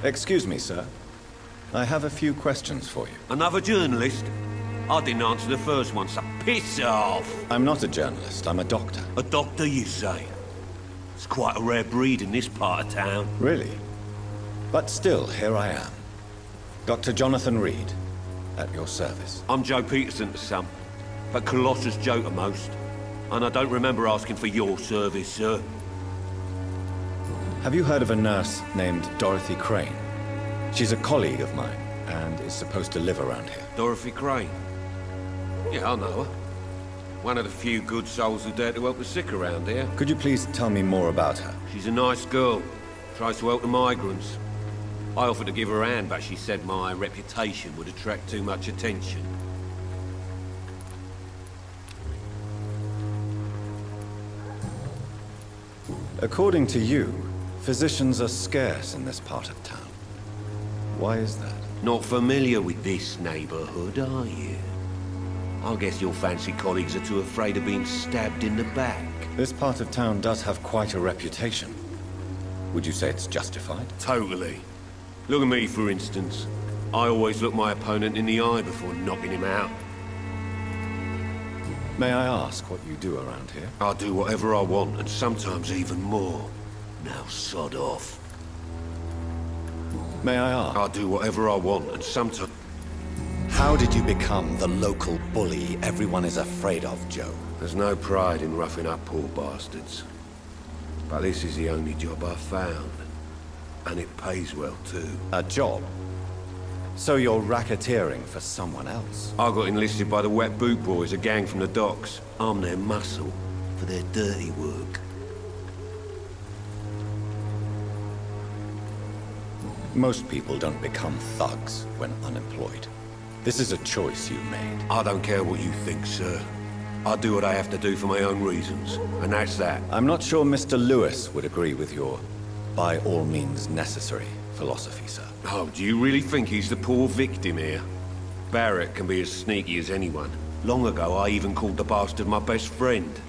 Excuse me, sir. I have a few questions for you. Another journalist? I didn't answer the first one, so piss off! I'm not a journalist, I'm a doctor. A doctor, you say? It's quite a rare breed in this part of town. Really? But still, here I am. Dr. Jonathan Reid, at your service. I'm Joe Peterson to some, but Colossus Joe to most. And I don't remember asking for your service, sir. Have you heard of a nurse named Dorothy Crane? She's a colleague of mine, and is supposed to live around here. Dorothy Crane? Yeah, I know her. One of the few good souls who dare to help the sick around here. Could you please tell me more about her? She's a nice girl. Tries to help the migrants. I offered to give her a hand, but she said my reputation would attract too much attention. According to you, physicians are scarce in this part of town. Why is that? Not familiar with this neighborhood, are you? I guess your fancy colleagues are too afraid of being stabbed in the back. This part of town does have quite a reputation. Would you say it's justified? Totally. Look at me, for instance. I always look my opponent in the eye before knocking him out. May I ask what you do around here? I do whatever I want, and sometimes even more. Now sod off. May I ask? I do whatever I want, and sometimes... How did you become the local bully everyone is afraid of, Joe? There's no pride in roughing up poor bastards. But this is the only job I've found. And it pays well, too. A job? So you're racketeering for someone else? I got enlisted by the Wet Boot Boys, a gang from the docks. I'm their muscle for their dirty work. Most people don't become thugs when unemployed. This is a choice you made. I don't care what you think, sir. I do what I have to do for my own reasons, and that's that. I'm not sure Mr. Lewis would agree with your by all means necessary philosophy, sir. Oh, do you really think he's the poor victim here? Barrett can be as sneaky as anyone. Long ago, I even called the bastard my best friend.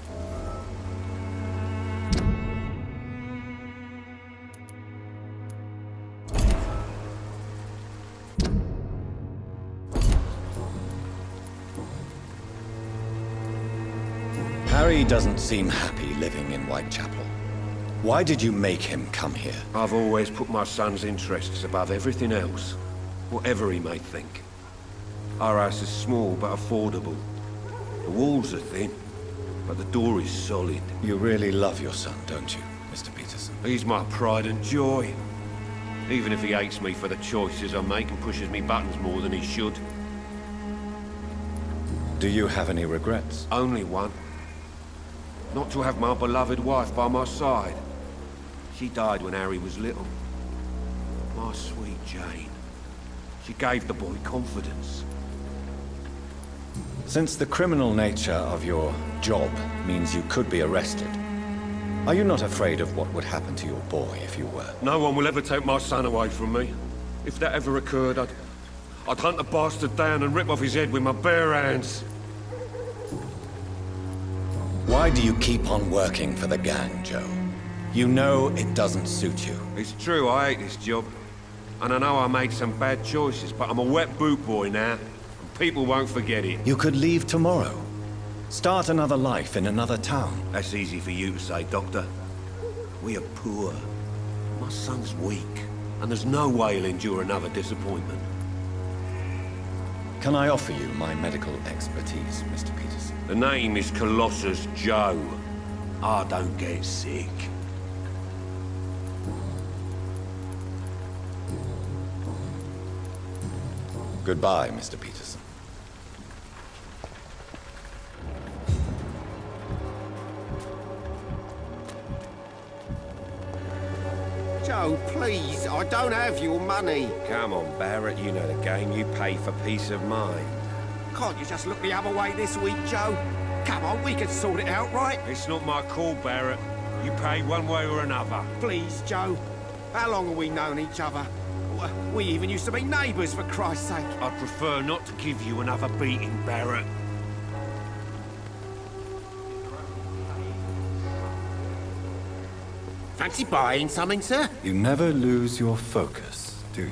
Harry doesn't seem happy living in Whitechapel. Why did you make him come here? I've always put my son's interests above everything else, whatever he may think. Our house is small but affordable. The walls are thin, but the door is solid. You really love your son, don't you, Mr. Peterson? He's my pride and joy. Even if he hates me for the choices I make and pushes me buttons more than he should. Do you have any regrets? Only one. Not to have my beloved wife by my side. She died when Harry was little. My sweet Jane. She gave the boy confidence. Since the criminal nature of your job means you could be arrested, are you not afraid of what would happen to your boy if you were? No one will ever take my son away from me. If that ever occurred, I'd hunt the bastard down and rip off his head with my bare hands. Why do you keep on working for the gang, Joe? You know it doesn't suit you. It's true, I hate this job. And I know I made some bad choices, but I'm a wet boot boy now. And people won't forget it. You could leave tomorrow. Start another life in another town. That's easy for you to say, Doctor. We are poor. My son's weak. And there's no way he'll endure another disappointment. Can I offer you my medical expertise, Mr. Peterson? The name is Colossus Joe. I don't get sick. Goodbye, Mr. Peterson. Joe, please, I don't have your money. Come on, Barrett, you know the game. You pay for peace of mind. Can't you just look the other way this week, Joe? Come on, we can sort it out, right? It's not my call, Barrett. You pay one way or another. Please, Joe. How long have we known each other? We even used to be neighbours, for Christ's sake. I'd prefer not to give you another beating, Barrett. Fancy buying something, sir? You never lose your focus, do you?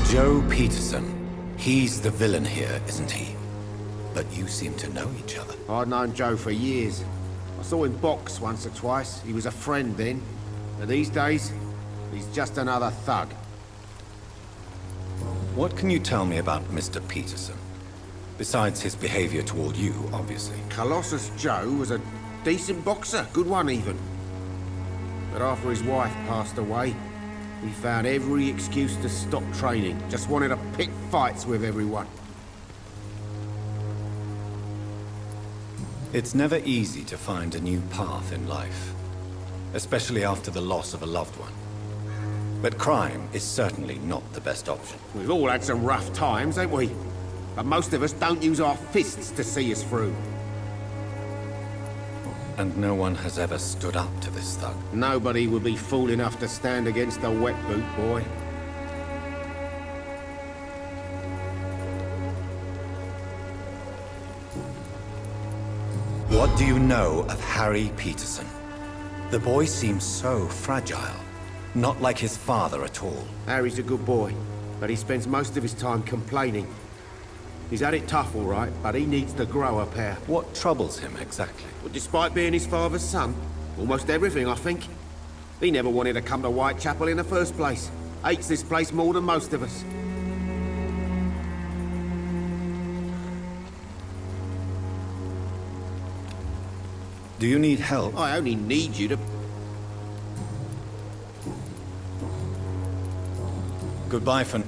Joe Peterson. He's the villain here, isn't he? But you seem to know each other. I'd known Joe for years. I saw him box once or twice. He was a friend then. But these days, he's just another thug. What can you tell me about Mr. Peterson? Besides his behavior toward you, obviously. Colossus Joe was a decent boxer, good one even. But after his wife passed away, he found every excuse to stop training. Just wanted to pick fights with everyone. It's never easy to find a new path in life, especially after the loss of a loved one. But crime is certainly not the best option. We've all had some rough times, ain't we? But most of us don't use our fists to see us through. And no one has ever stood up to this thug. Nobody would be fool enough to stand against a wet boot boy. What do you know of Harry Peterson? The boy seems so fragile. Not like his father at all. Harry's a good boy, but he spends most of his time complaining. He's had it tough, all right, but he needs to grow a pair. What troubles him exactly? Well, despite being his father's son, almost everything, I think. He never wanted to come to Whitechapel in the first place. Hates this place more than most of us. Do you need help? I only need you to... Goodbye for...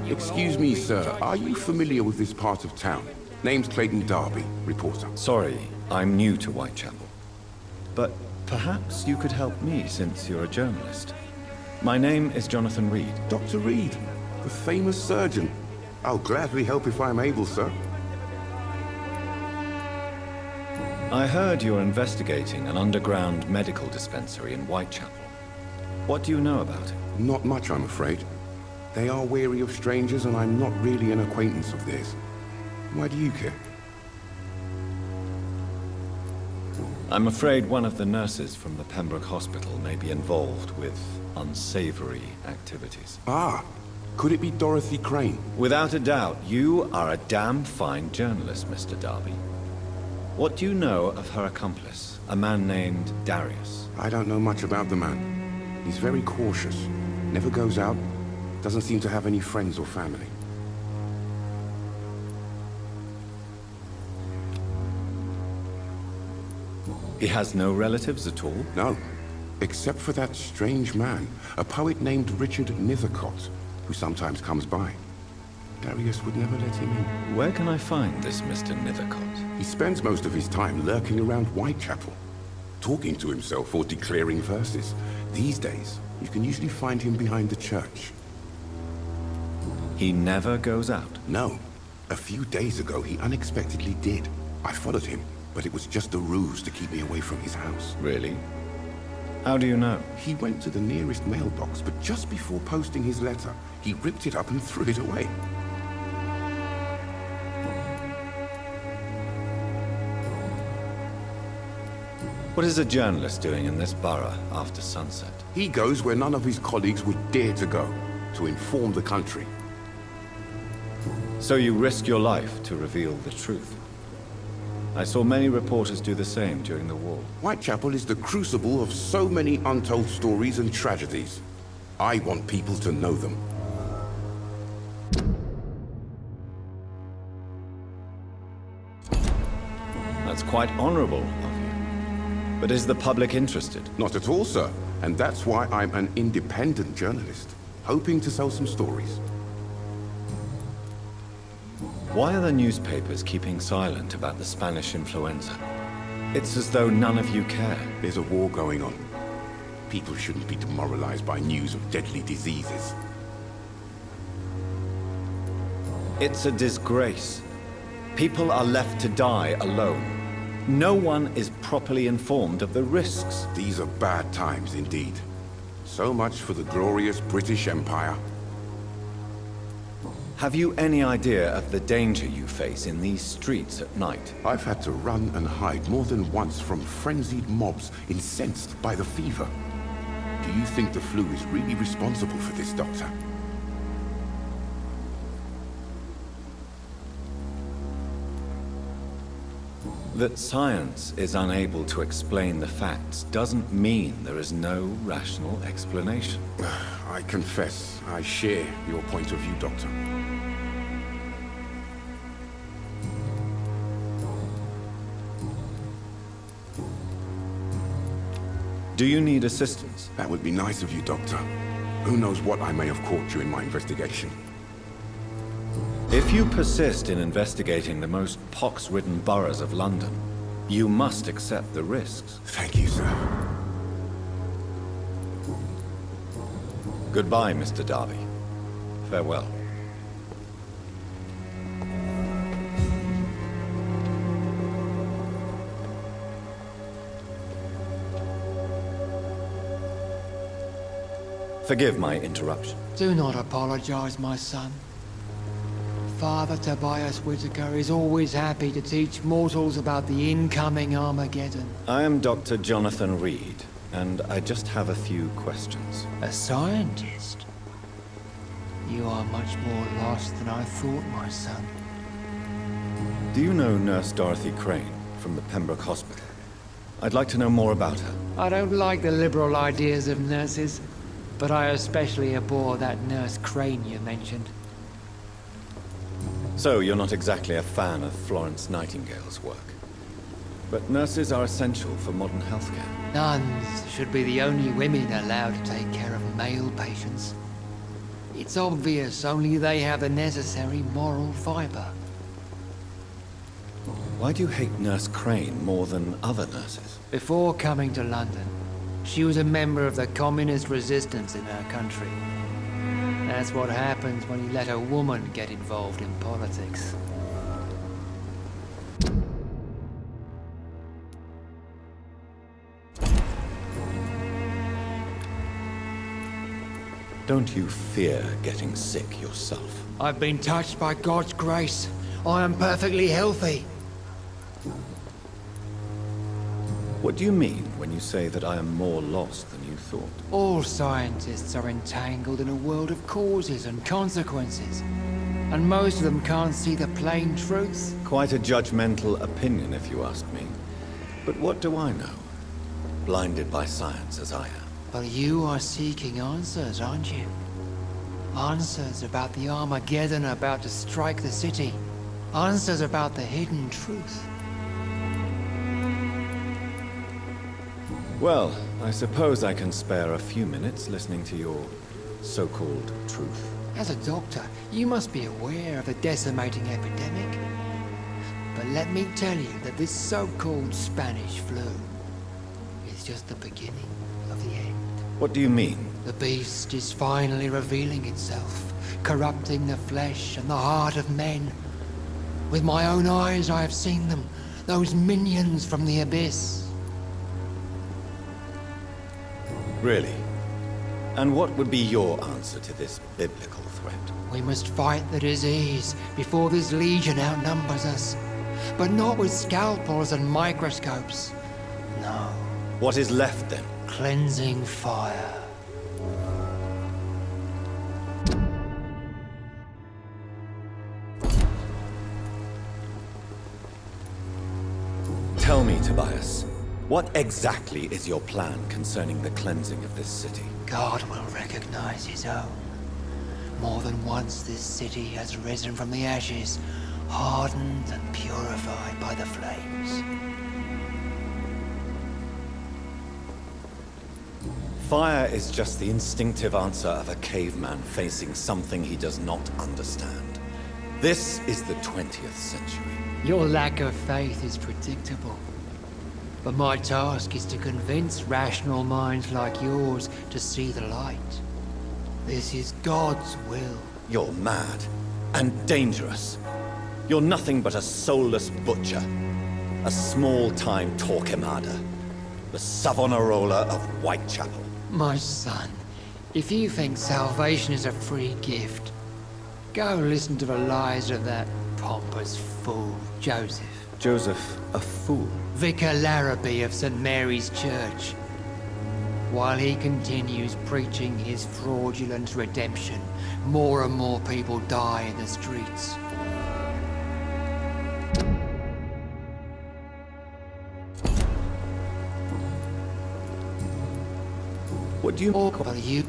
Excuse me, sir. Are you familiar with this part of town? Name's Clayton Darby, reporter. Sorry, I'm new to Whitechapel. But perhaps you could help me since you're a journalist. My name is Jonathan Reid. Dr. Reid, the famous surgeon. I'll gladly help if I'm able, sir. I heard you're investigating an underground medical dispensary in Whitechapel. What do you know about it? Not much, I'm afraid. They are wary of strangers, and I'm not really an acquaintance of theirs. Why do you care? I'm afraid one of the nurses from the Pembroke Hospital may be involved with unsavory activities. Ah, could it be Dorothy Crane? Without a doubt, you are a damn fine journalist, Mr. Darby. What do you know of her accomplice, a man named Darius? I don't know much about the man. He's very cautious. Never goes out. Doesn't seem to have any friends or family. He has no relatives at all? No, except for that strange man, a poet named Richard Nethercott, who sometimes comes by. Darius would never let him in. Where can I find this Mr. Nethercott? He spends most of his time lurking around Whitechapel, talking to himself or declaring verses. These days, you can usually find him behind the church. He never goes out? No. A few days ago, he unexpectedly did. I followed him, but it was just a ruse to keep me away from his house. Really? How do you know? He went to the nearest mailbox, but just before posting his letter, he ripped it up and threw it away. What is a journalist doing in this borough after sunset? He goes where none of his colleagues would dare to go, to inform the country. So you risk your life to reveal the truth. I saw many reporters do the same during the war. Whitechapel is the crucible of so many untold stories and tragedies. I want people to know them. That's quite honorable of you. But is the public interested? Not at all, sir. And that's why I'm an independent journalist, hoping to sell some stories. Why are the newspapers keeping silent about the Spanish influenza? It's as though none of you care. There's a war going on. People shouldn't be demoralized by news of deadly diseases. It's a disgrace. People are left to die alone. No one is properly informed of the risks. These are bad times indeed. So much for the glorious British Empire. Have you any idea of the danger you face in these streets at night? I've had to run and hide more than once from frenzied mobs incensed by the fever. Do you think the flu is really responsible for this, Doctor? That science is unable to explain the facts doesn't mean there is no rational explanation. I confess, I share your point of view, Doctor. Do you need assistance? That would be nice of you, Doctor. Who knows what I may have caught you in my investigation. If you persist in investigating the most pox-ridden boroughs of London, you must accept the risks. Thank you, sir. Goodbye, Mr. Darby. Farewell. Forgive my interruption. Do not apologize, my son. Father Tobias Whitaker is always happy to teach mortals about the incoming Armageddon. I am Dr. Jonathan Reid, and I just have a few questions. A scientist? You are much more lost than I thought, my son. Do you know Nurse Dorothy Crane from the Pembroke Hospital? I'd like to know more about her. I don't like the liberal ideas of nurses, but I especially abhor that Nurse Crane you mentioned. So, you're not exactly a fan of Florence Nightingale's work. But nurses are essential for modern healthcare. Nuns should be the only women allowed to take care of male patients. It's obvious only they have the necessary moral fiber. Why do you hate Nurse Crane more than other nurses? Before coming to London, she was a member of the communist resistance in her country. That's what happens when you let a woman get involved in politics. Don't you fear getting sick yourself? I've been touched by God's grace. I am perfectly healthy. What do you mean when you say that I am more lost than you thought? All scientists are entangled in a world of causes and consequences. And most of them can't see the plain truth. Quite a judgmental opinion, if you ask me. But what do I know? Blinded by science as I am. But you are seeking answers, aren't you? Answers about the Armageddon about to strike the city. Answers about the hidden truth. Well, I suppose I can spare a few minutes listening to your so-called truth. As a doctor, you must be aware of the decimating epidemic. But let me tell you that this so-called Spanish flu is just the beginning of the end. What do you mean? The beast is finally revealing itself, corrupting the flesh and the heart of men. With my own eyes I have seen them, those minions from the abyss. Really? And what would be your answer to this biblical threat? We must fight the disease before this legion outnumbers us. But not with scalpels and microscopes. No. What is left then? Cleansing fire. Tell me, Tobias, what exactly is your plan concerning the cleansing of this city? God will recognize his own. More than once this city has risen from the ashes, hardened and purified by the flames. Fire is just the instinctive answer of a caveman facing something he does not understand. This is the 20th century. Your lack of faith is predictable. But my task is to convince rational minds like yours to see the light. This is God's will. You're mad and dangerous. You're nothing but a soulless butcher. A small-time Torquemada. The Savonarola of Whitechapel. My son, if you think salvation is a free gift, go listen to the lies of that pompous fool, Joseph. Joseph, a fool. Vicar Larrabee of St. Mary's Church. While he continues preaching his fraudulent redemption, more and more people die in the streets. What do you Or call you?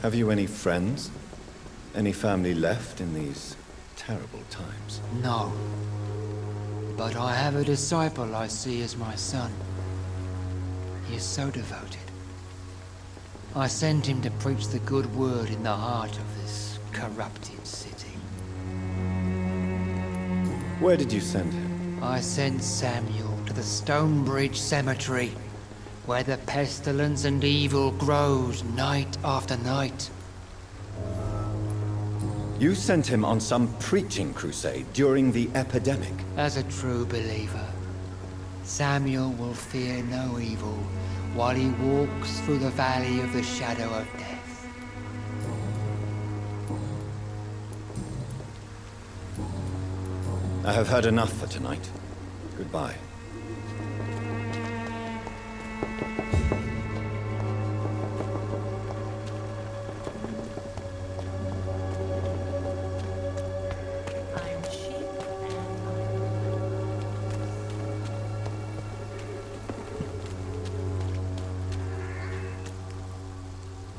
Have you any friends? Any family left in these terrible times? No. But I have a disciple I see as my son. He is so devoted. I sent him to preach the good word in the heart of this corrupted city. Where did you send him? I sent Samuel to the Stonebridge Cemetery, where the pestilence and evil grows night after night. You sent him on some preaching crusade during the epidemic. As a true believer, Samuel will fear no evil while he walks through the valley of the shadow of death. I have heard enough for tonight. Goodbye.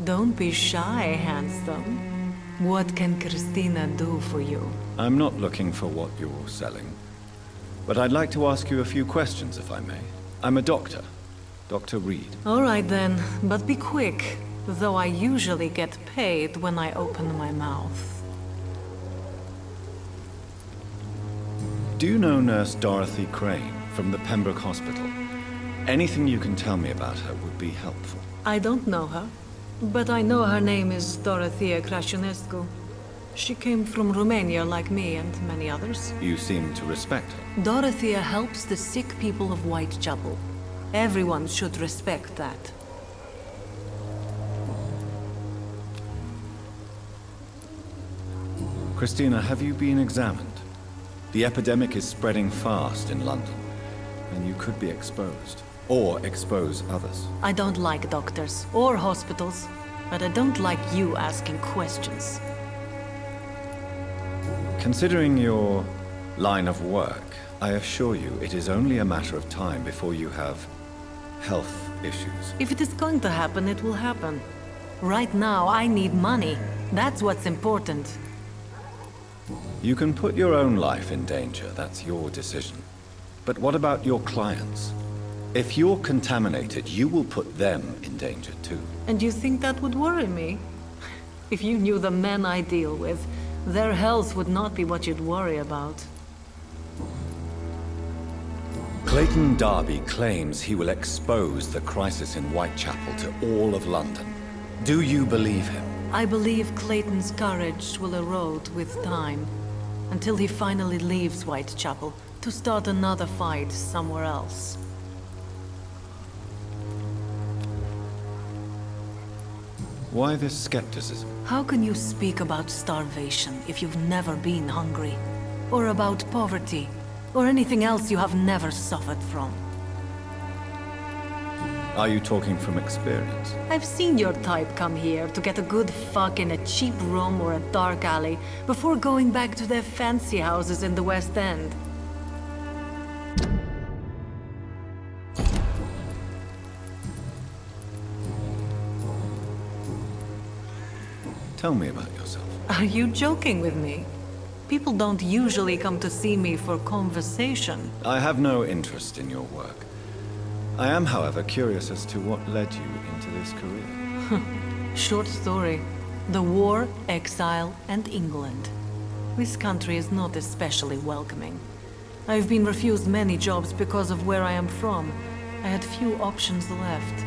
Don't be shy, handsome. What can Christina do for you? I'm not looking for what you're selling. But I'd like to ask you a few questions, if I may. I'm a doctor. Dr. Reid. All right then, but be quick, though I usually get paid when I open my mouth. Do you know Nurse Dorothy Crane from the Pembroke Hospital? Anything you can tell me about her would be helpful. I don't know her, but I know her name is Dorothea Crăciunescu. She came from Romania like me and many others. You seem to respect her. Dorothea helps the sick people of Whitechapel. Everyone should respect that. Christina, have you been examined? The epidemic is spreading fast in London, and you could be exposed. Or expose others. I don't like doctors or hospitals, but I don't like you asking questions. Considering your line of work, I assure you it is only a matter of time before you have health issues. If it is going to happen, it will happen. Right now, I need money. That's what's important. You can put your own life in danger, that's your decision. But what about your clients? If you're contaminated, you will put them in danger too. And you think that would worry me? If you knew the men I deal with, their health would not be what you'd worry about. Clayton Darby claims he will expose the crisis in Whitechapel to all of London. Do you believe him? I believe Clayton's courage will erode with time, until he finally leaves Whitechapel to start another fight somewhere else. Why this skepticism? How can you speak about starvation if you've never been hungry? Or about poverty? Or anything else you have never suffered from? Are you talking from experience? I've seen your type come here to get a good fuck in a cheap room or a dark alley before going back to their fancy houses in the West End. Tell me about yourself. Are you joking with me? People don't usually come to see me for conversation. I have no interest in your work. I am, however, curious as to what led you into this career. Short story. The war, exile, and England. This country is not especially welcoming. I've been refused many jobs because of where I am from. I had few options left.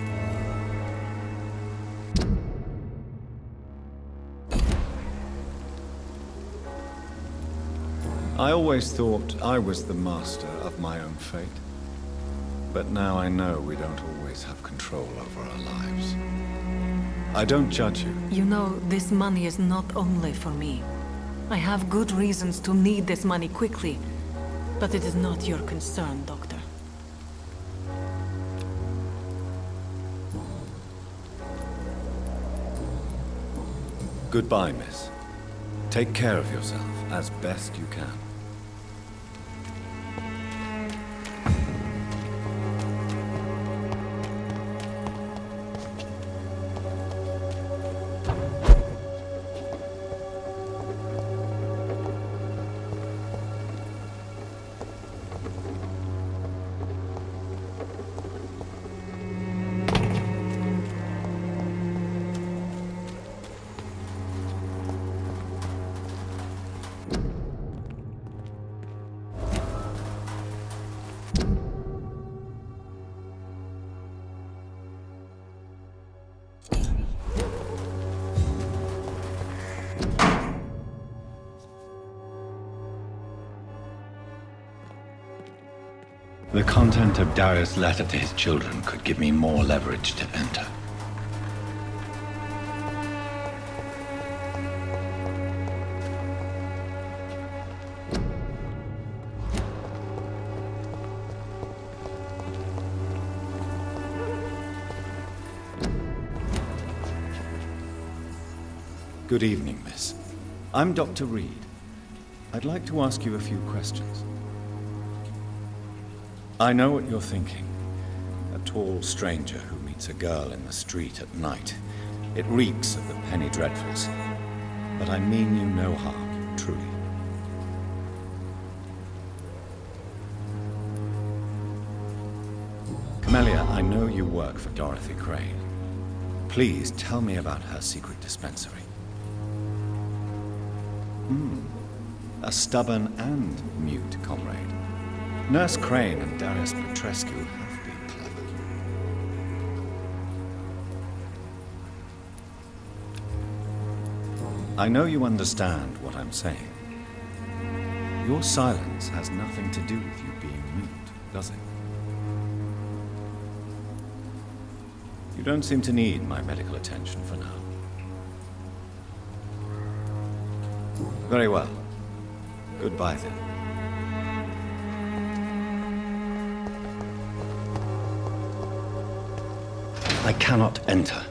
I always thought I was the master of my own fate. But now I know we don't always have control over our lives. I don't judge you. You know, this money is not only for me. I have good reasons to need this money quickly, but it is not your concern, Doctor. Goodbye, miss. Take care of yourself as best you can. The content of Darius' letter to his children could give me more leverage to enter. Good evening, miss. I'm Dr. Reid. I'd like to ask you a few questions. I know what you're thinking. A tall stranger who meets a girl in the street at night. It reeks of the penny dreadfuls. But I mean you no harm, truly. Camellia, I know you work for Dorothy Crane. Please tell me about her secret dispensary. A stubborn and mute comrade. Nurse Crane and Darius Petrescu have been clever. I know you understand what I'm saying. Your silence has nothing to do with you being mute, does it? You don't seem to need my medical attention for now. Very well. Goodbye then. I cannot enter.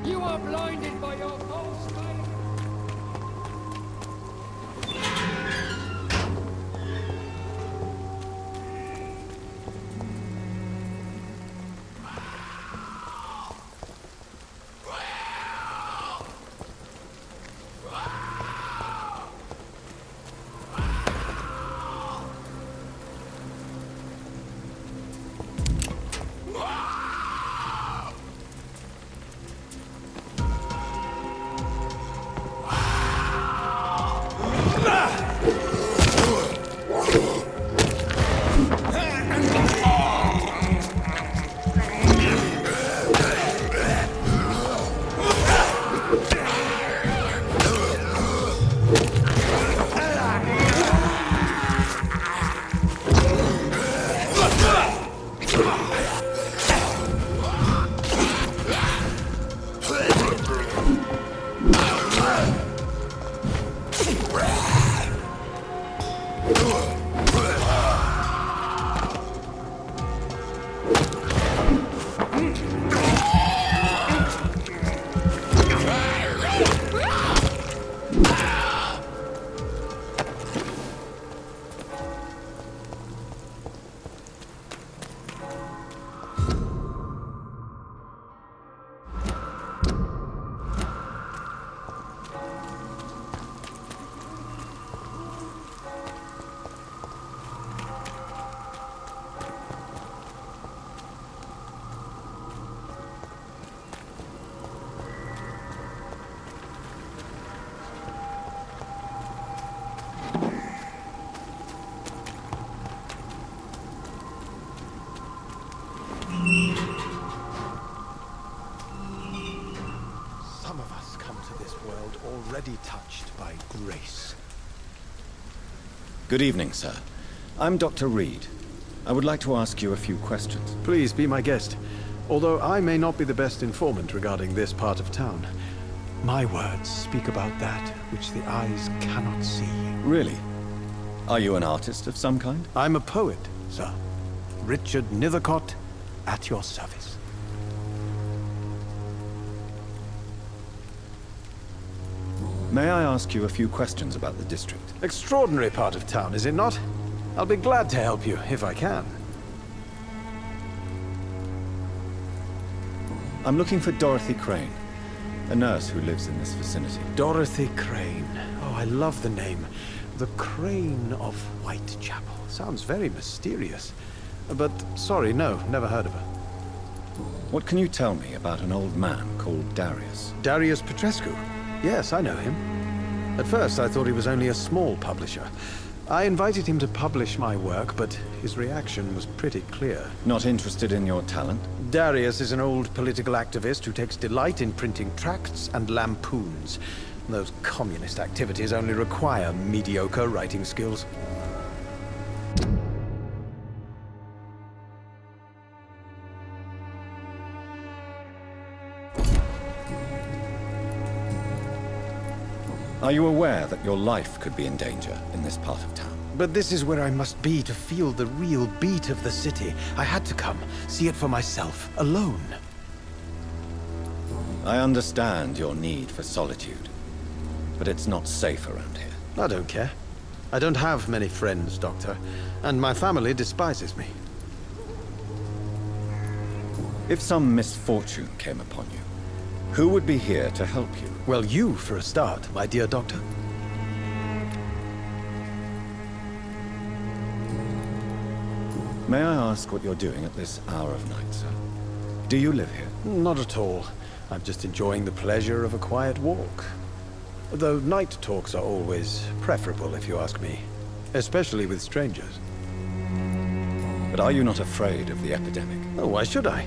You are blinded by your false faith. already touched by grace. Good evening, sir. I'm Dr. Reid. I would like to ask you a few questions. Please be my guest. Although I may not be the best informant regarding this part of town, my words speak about that which the eyes cannot see. Really? Are you an artist of some kind? I'm a poet, sir. Richard Nithercott, at your service. May I ask you a few questions about the district? Extraordinary part of town, is it not? I'll be glad to help you, if I can. I'm looking for Dorothy Crane, a nurse who lives in this vicinity. Dorothy Crane. Oh, I love the name. The Crane of Whitechapel. Sounds very mysterious. But, sorry, no, never heard of her. What can you tell me about an old man called Darius? Darius Petrescu? Yes, I know him. At first, I thought he was only a small publisher. I invited him to publish my work, but his reaction was pretty clear. Not interested in your talent? Darius is an old political activist who takes delight in printing tracts and lampoons. Those communist activities only require mediocre writing skills. Are you aware that your life could be in danger in this part of town? But this is where I must be to feel the real beat of the city. I had to come, see it for myself, alone. I understand your need for solitude, but it's not safe around here. I don't care. I don't have many friends, Doctor, and my family despises me. If some misfortune came upon you, who would be here to help you? Well, you, for a start, my dear Doctor. May I ask what you're doing at this hour of night, sir? Do you live here? Not at all. I'm just enjoying the pleasure of a quiet walk. Though night talks are always preferable, if you ask me. Especially with strangers. But are you not afraid of the epidemic? Oh, why should I?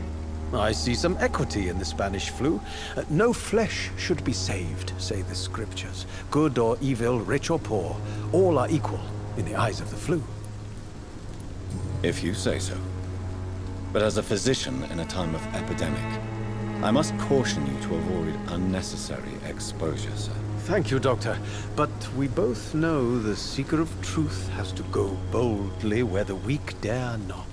I see some equity in the Spanish flu. No flesh should be saved, say the scriptures. Good or evil, rich or poor, all are equal in the eyes of the flu. If you say so. But as a physician in a time of epidemic, I must caution you to avoid unnecessary exposure, sir. Thank you, Doctor. But we both know the seeker of truth has to go boldly where the weak dare not.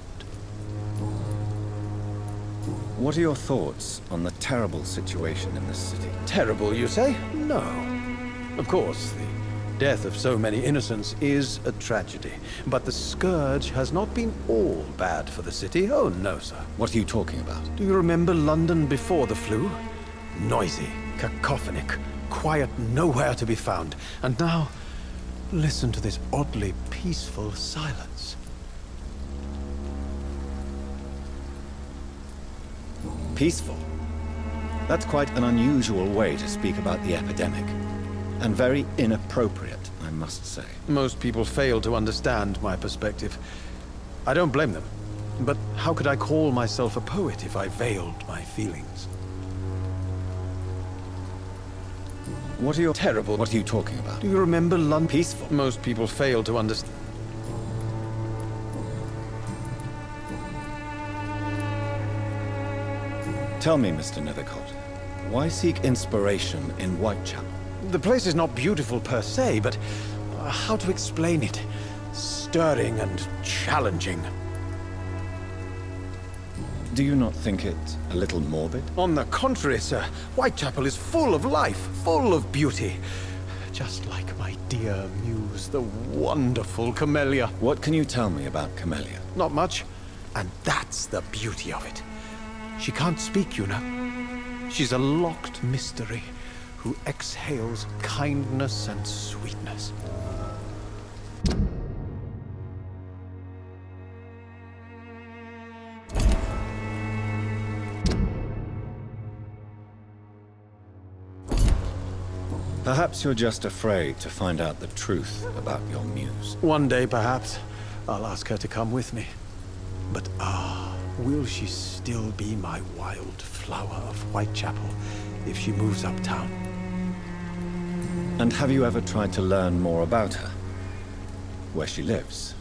What are your thoughts on the terrible situation in this city? Terrible, you say? No. Of course, the death of so many innocents is a tragedy. But the scourge has not been all bad for the city. Oh, no, sir. What are you talking about? Do you remember London before the flu? Noisy, cacophonic, quiet nowhere to be found. And now, listen to this oddly peaceful silence. Peaceful? That's quite an unusual way to speak about the epidemic. And very inappropriate, I must say. Most people fail to understand my perspective. I don't blame them. But how could I call myself a poet if I veiled my feelings? What are your terrible... What are you talking about? Do you remember London? Peaceful? Most people fail to understand. Tell me, Mr. Nithercott, why seek inspiration in Whitechapel? The place is not beautiful per se, but how to explain it? Stirring and challenging. Do you not think it a little morbid? On the contrary, sir. Whitechapel is full of life, full of beauty. Just like my dear muse, the wonderful Camellia. What can you tell me about Camellia? Not much. And that's the beauty of it. She can't speak, you know. She's a locked mystery who exhales kindness and sweetness. Perhaps you're just afraid to find out the truth about your muse. One day, perhaps, I'll ask her to come with me. But will she still be my wild flower of Whitechapel if she moves uptown? And have you ever tried to learn more about her? Where she lives?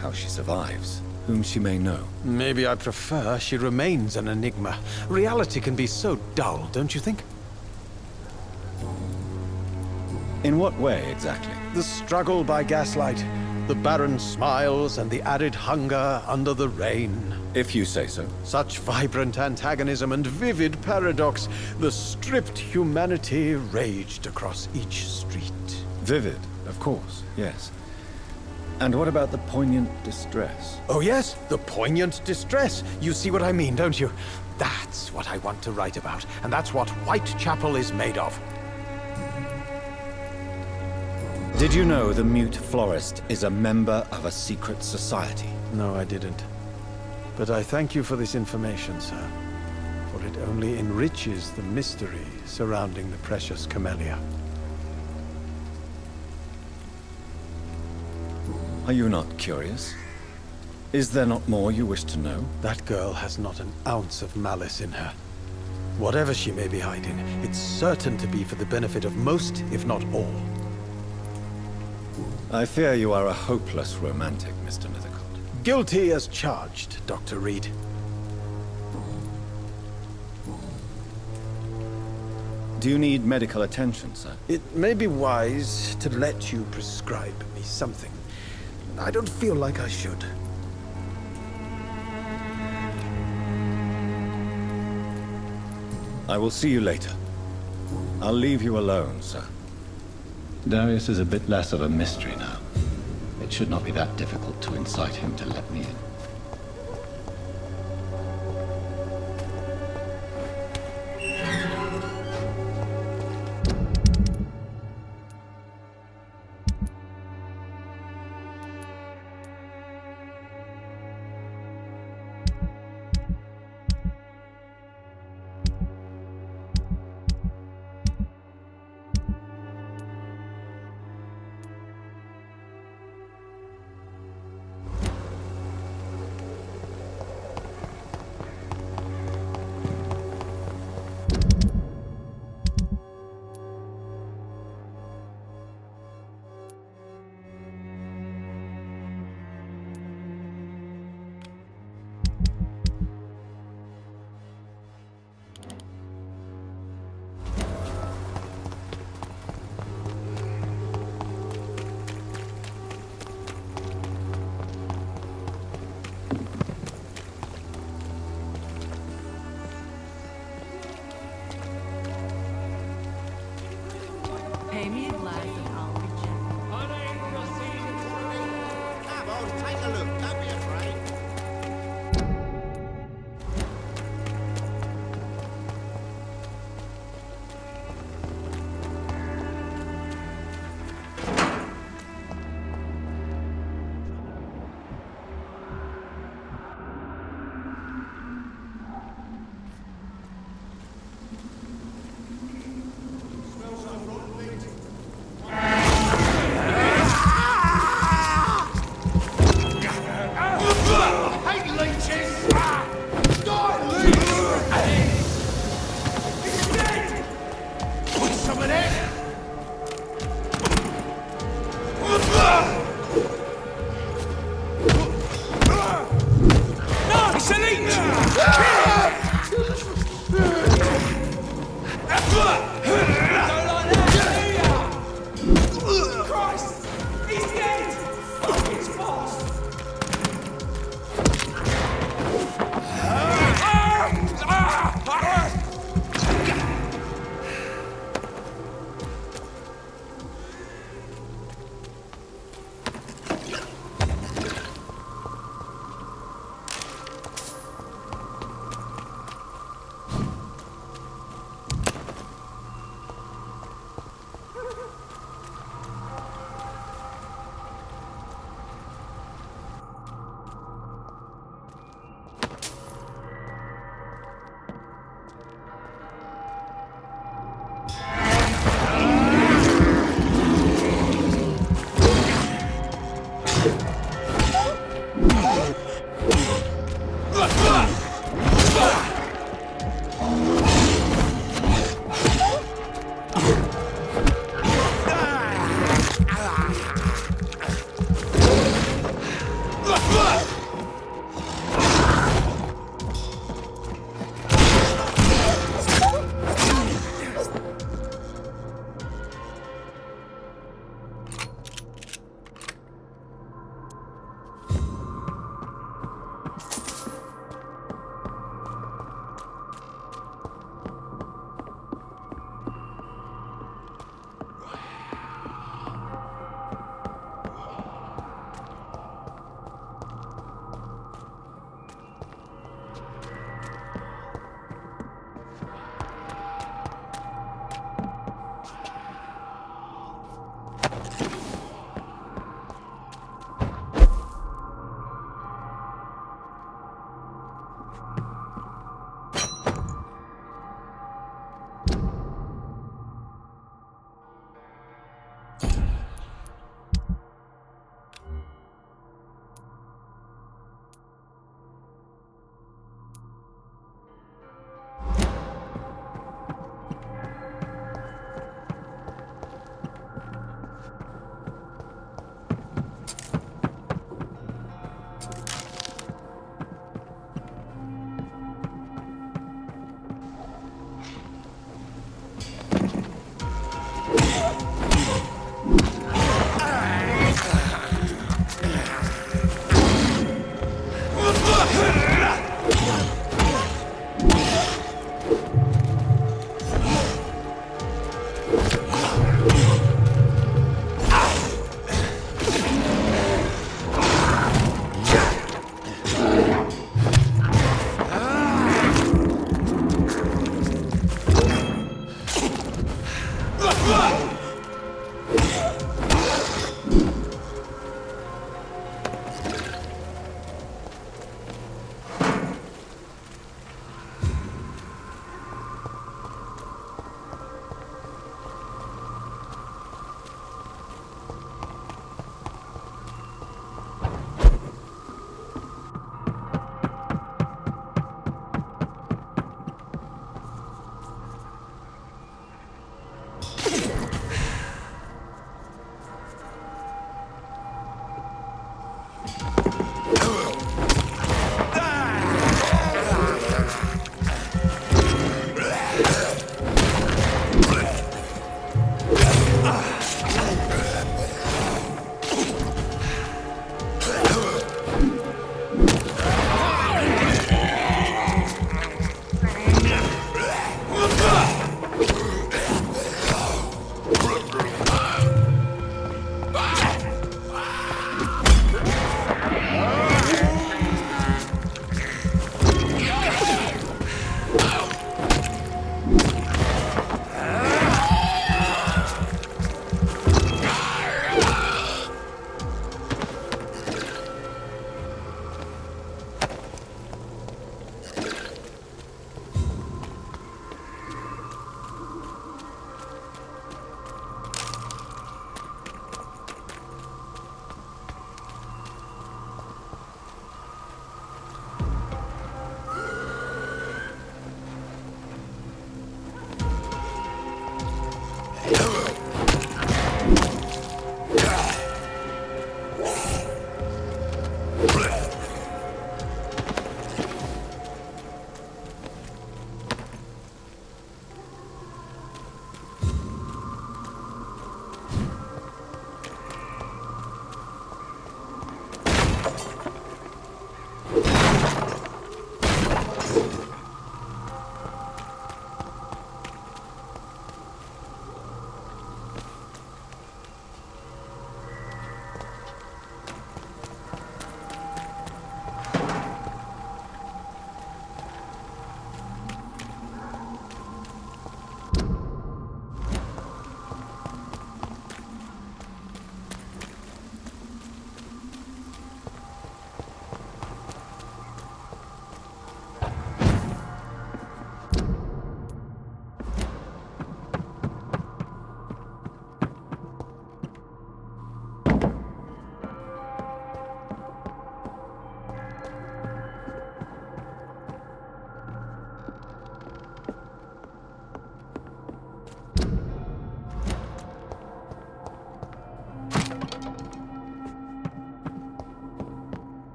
How she survives? Whom she may know? Maybe I prefer she remains an enigma. Reality can be so dull, don't you think? In what way, exactly? The struggle by gaslight, the barren smiles and the added hunger under the rain. If you say so. Such vibrant antagonism and vivid paradox. The stripped humanity raged across each street. Vivid, of course, yes. And what about the poignant distress? Oh yes, the poignant distress. You see what I mean, don't you? That's what I want to write about, and that's what Whitechapel is made of. Did you know the mute florist is a member of a secret society? No, I didn't. But I thank you for this information, sir. For it only enriches the mystery surrounding the precious camellia. Are you not curious? Is there not more you wish to know? That girl has not an ounce of malice in her. Whatever she may be hiding, it's certain to be for the benefit of most, if not all. I fear you are a hopeless romantic, Mr. Mythicott. Guilty as charged, Dr. Reid. Do you need medical attention, sir? It may be wise to let you prescribe me something. I don't feel like I should. I will see you later. I'll leave you alone, sir. Darius is a bit less of a mystery now. It should not be that difficult to incite him to let me in.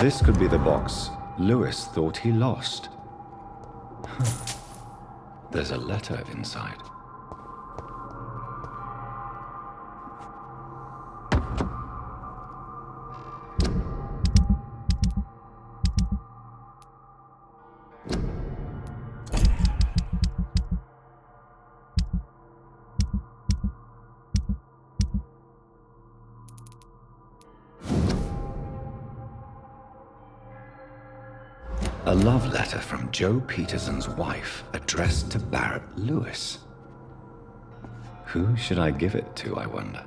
This could be the box Lewis thought he lost. There's a letter inside. A love letter from Joe Peterson's wife, addressed to Barrett Lewis. Who should I give it to, I wonder?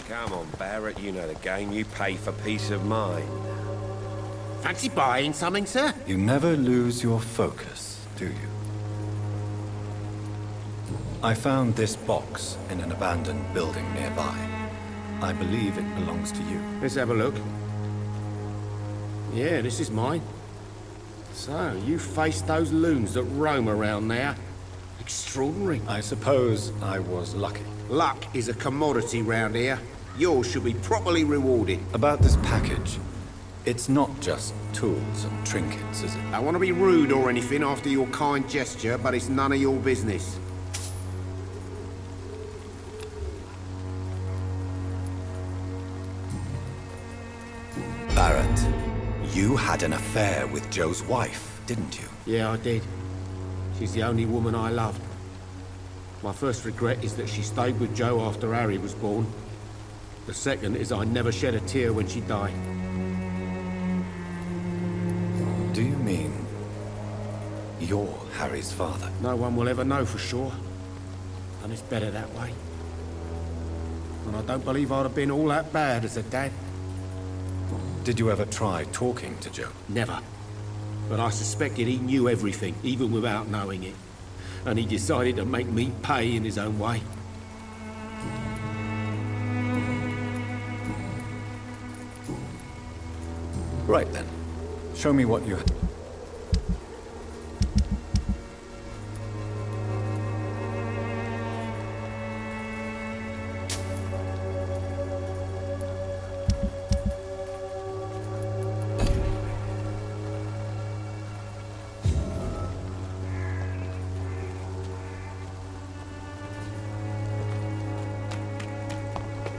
Come on, Barrett, you know the game. You pay for peace of mind. Fancy buying something, sir? You never lose your focus, do you? I found this box in an abandoned building nearby. I believe it belongs to you. Let's have a look. Yeah, this is mine. So, you faced those loons that roam around there. Extraordinary. I suppose I was lucky. Luck is a commodity round here. Yours should be properly rewarded. About this package, it's not just tools and trinkets, is it? I want to be rude or anything after your kind gesture, but it's none of your business. Barrett, you had an affair with Joe's wife, didn't you? Yeah, I did. She's the only woman I loved. My first regret is that she stayed with Joe after Harry was born. The second is I never shed a tear when she died. Do you mean you're Harry's father? No one will ever know for sure. And it's better that way. And I don't believe I'd have been all that bad as a dad. Did you ever try talking to Joe? Never. But I suspected he knew everything, even without knowing it. And he decided to make me pay in his own way. Right then. Show me what you...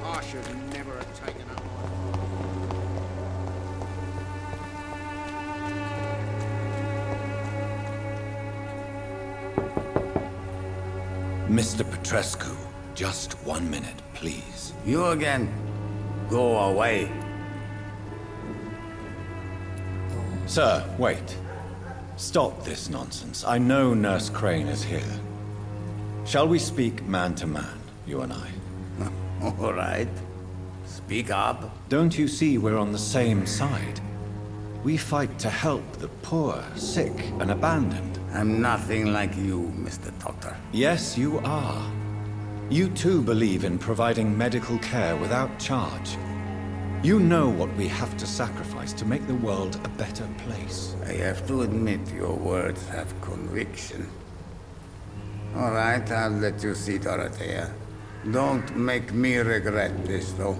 I should never have taken up Mr. Petrescu, just 1 minute, please. You again. Go away. Sir, wait. Stop this nonsense. I know Nurse Crane is here. Shall we speak man to man, you and I? All right. Speak up. Don't you see we're on the same side? We fight to help the poor, sick, and abandoned. I'm nothing like you, Mr. Doctor. Yes, you are. You too believe in providing medical care without charge. You know what we have to sacrifice to make the world a better place. I have to admit your words have conviction. All right, I'll let you see, Dorothea. Don't make me regret this, though.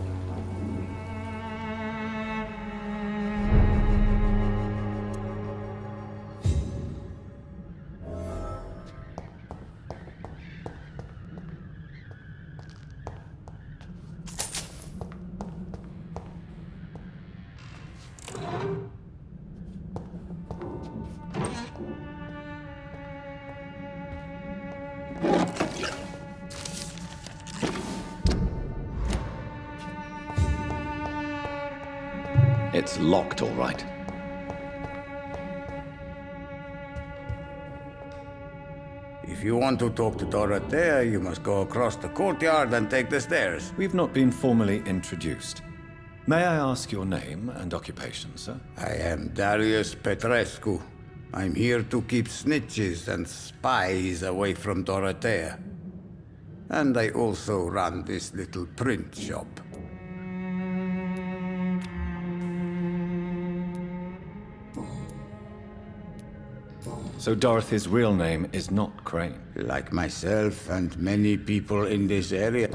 It's locked, all right. If you want to talk to Dorothea, you must go across the courtyard and take the stairs. We've not been formally introduced. May I ask your name and occupation, sir? I am Darius Petrescu. I'm here to keep snitches and spies away from Dorothea. And I also run this little print shop. So Dorothy's real name is not Crane. Like myself and many people in this area.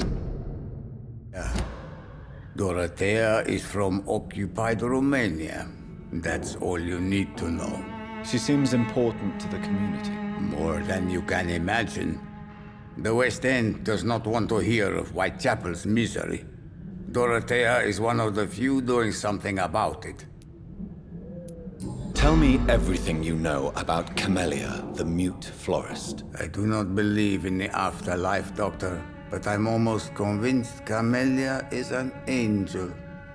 Dorothea is from occupied Romania. That's all you need to know. She seems important to the community. More than you can imagine. The West End does not want to hear of Whitechapel's misery. Dorothea is one of the few doing something about it. Tell me everything you know about Camellia, the mute florist. I do not believe in the afterlife, Doctor, but I'm almost convinced Camellia is an angel.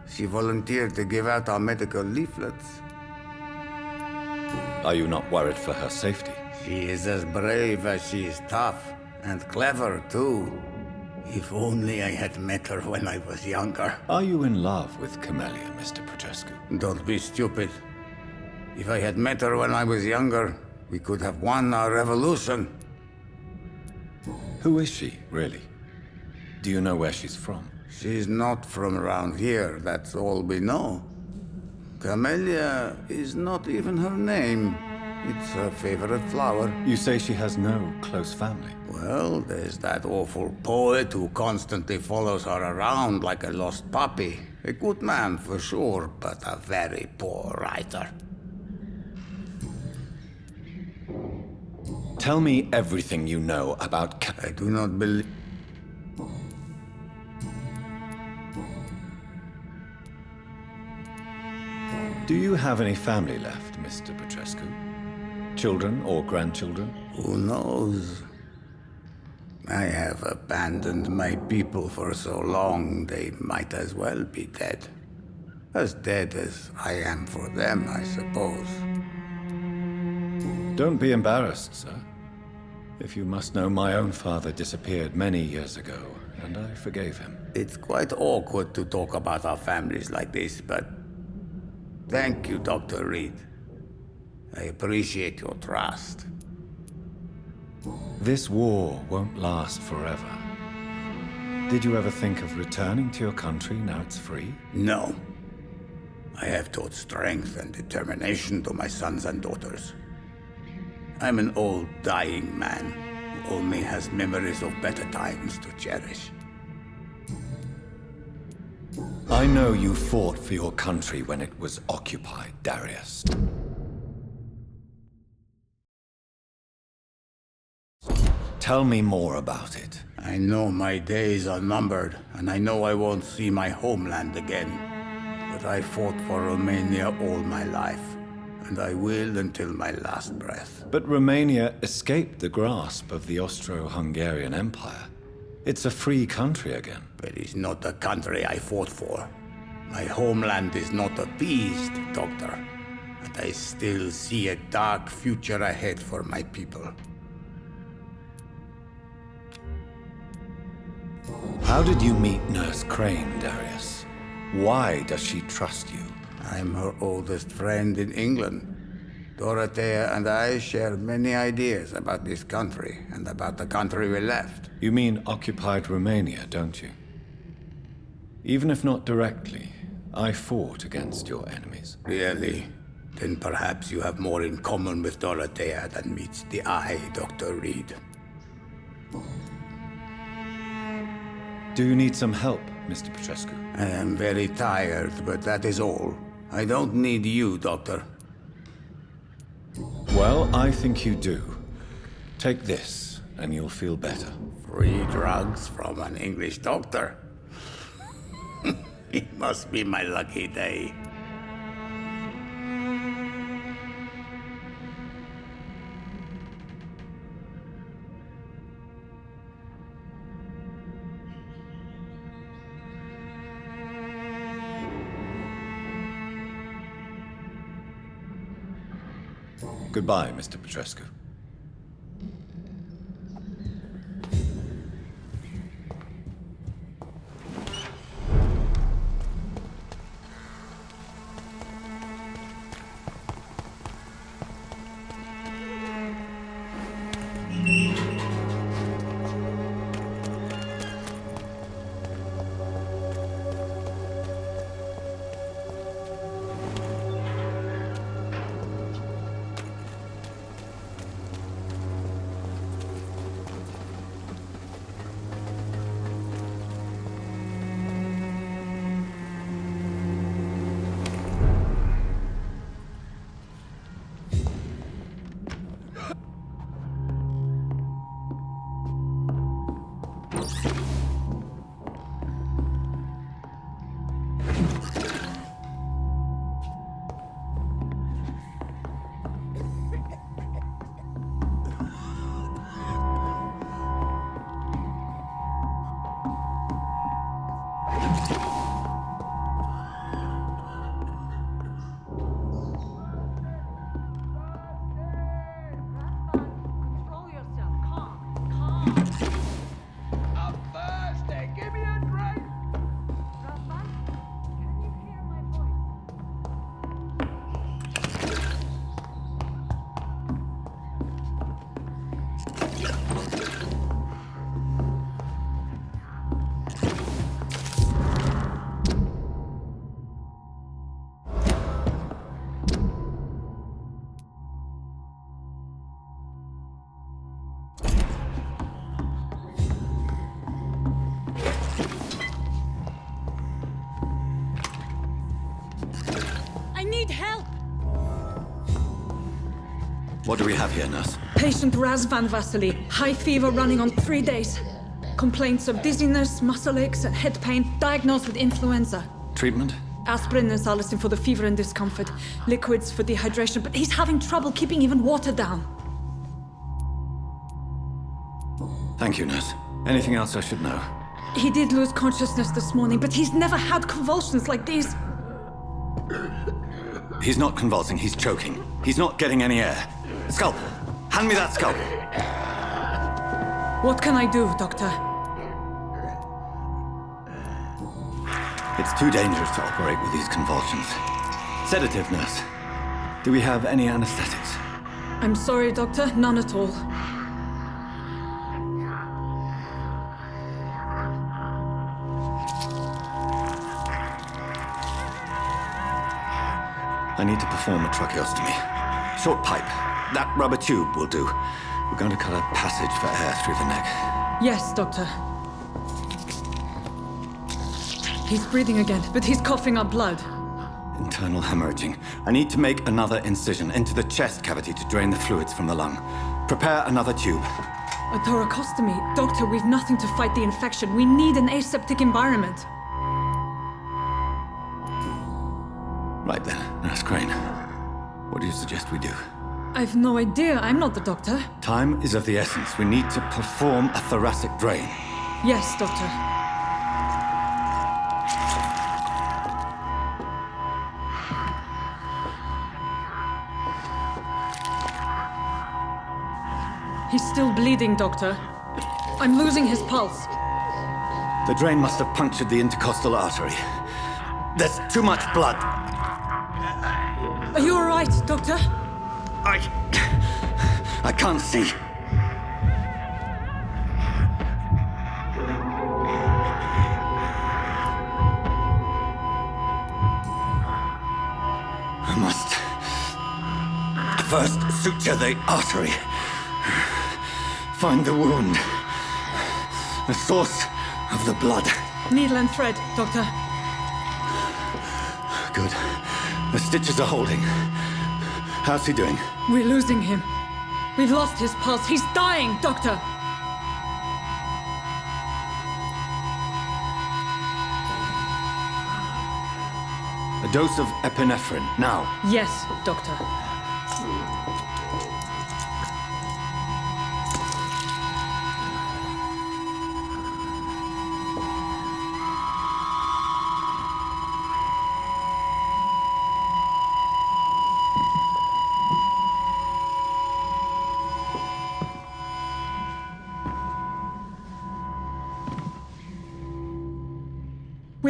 She volunteered to give out our medical leaflets. Are you not worried for her safety? She is as brave as she is tough, and clever too. If only I had met her when I was younger. Are you in love with Camellia, Mr. Petrescu? Don't be stupid. If I had met her when I was younger, we could have won our revolution. Who is she, really? Do you know where she's from? She's not from around here, that's all we know. Camellia is not even her name. It's her favorite flower. You say she has no close family. Well, there's that awful poet who constantly follows her around like a lost puppy. A good man for sure, but a very poor writer. Tell me everything you know about I do not believe... Do you have any family left, Mr. Petrescu? Children or grandchildren? Who knows? I have abandoned my people for so long, they might as well be dead. As dead as I am for them, I suppose. Don't be embarrassed, sir. If you must know, my own father disappeared many years ago, and I forgave him. It's quite awkward to talk about our families like this, but... Thank you, Dr. Reid. I appreciate your trust. This war won't last forever. Did you ever think of returning to your country now it's free? No. I have taught strength and determination to my sons and daughters. I'm an old, dying man who only has memories of better times to cherish. I know you fought for your country when it was occupied, Darius. Tell me more about it. I know my days are numbered, and I know I won't see my homeland again. But I fought for Romania all my life, and I will until my last breath. But Romania escaped the grasp of the Austro-Hungarian Empire. It's a free country again. But it's not the country I fought for. My homeland is not appeased, Doctor. And I still see a dark future ahead for my people. How did you meet Nurse Crane, Darius? Why does she trust you? I'm her oldest friend in England. Dorothea and I share many ideas about this country and about the country we left. You mean occupied Romania, don't you? Even if not directly, I fought against your enemies. Really? Then perhaps you have more in common with Dorothea than meets the eye, Dr. Reid. Do you need some help, Mr. Petrescu? I am very tired, but that is all. I don't need you, Doctor. Well, I think you do. Take this, and you'll feel better. Free drugs from an English doctor? It must be my lucky day. Goodbye, Mr. Petrescu. What do we have here, nurse? Patient Raz Van Vasily. High fever running on 3 days. Complaints of dizziness, muscle aches, and head pain. Diagnosed with influenza. Treatment? Aspirin and salicin for the fever and discomfort. Liquids for dehydration, but he's having trouble keeping even water down. Thank you, nurse. Anything else I should know? He did lose consciousness this morning, but he's never had convulsions like these. He's not convulsing, he's choking. He's not getting any air. Scalpel! Hand me that scalpel! What can I do, Doctor? It's too dangerous to operate with these convulsions. Sedative, nurse. Do we have any anesthetics? I'm sorry, Doctor. None at all. I need to perform a tracheostomy. Short pipe. That rubber tube will do. We're going to cut a passage for air through the neck. Yes, Doctor. He's breathing again, but he's coughing up blood. Internal hemorrhaging. I need to make another incision into the chest cavity to drain the fluids from the lung. Prepare another tube. A thoracostomy. Doctor, we've nothing to fight the infection. We need an aseptic environment. Right then, Nurse Crane. What do you suggest we do? I've no idea. I'm not the doctor. Time is of the essence. We need to perform a thoracic drain. Yes, Doctor. He's still bleeding, Doctor. I'm losing his pulse. The drain must have punctured the intercostal artery. There's too much blood. Are you all right, Doctor? I can't see. I must first suture the artery. Find the wound. The source of the blood. Needle and thread, Doctor. Good. The stitches are holding. How's he doing? We're losing him. We've lost his pulse. He's dying, Doctor. A dose of epinephrine, now. Yes, Doctor.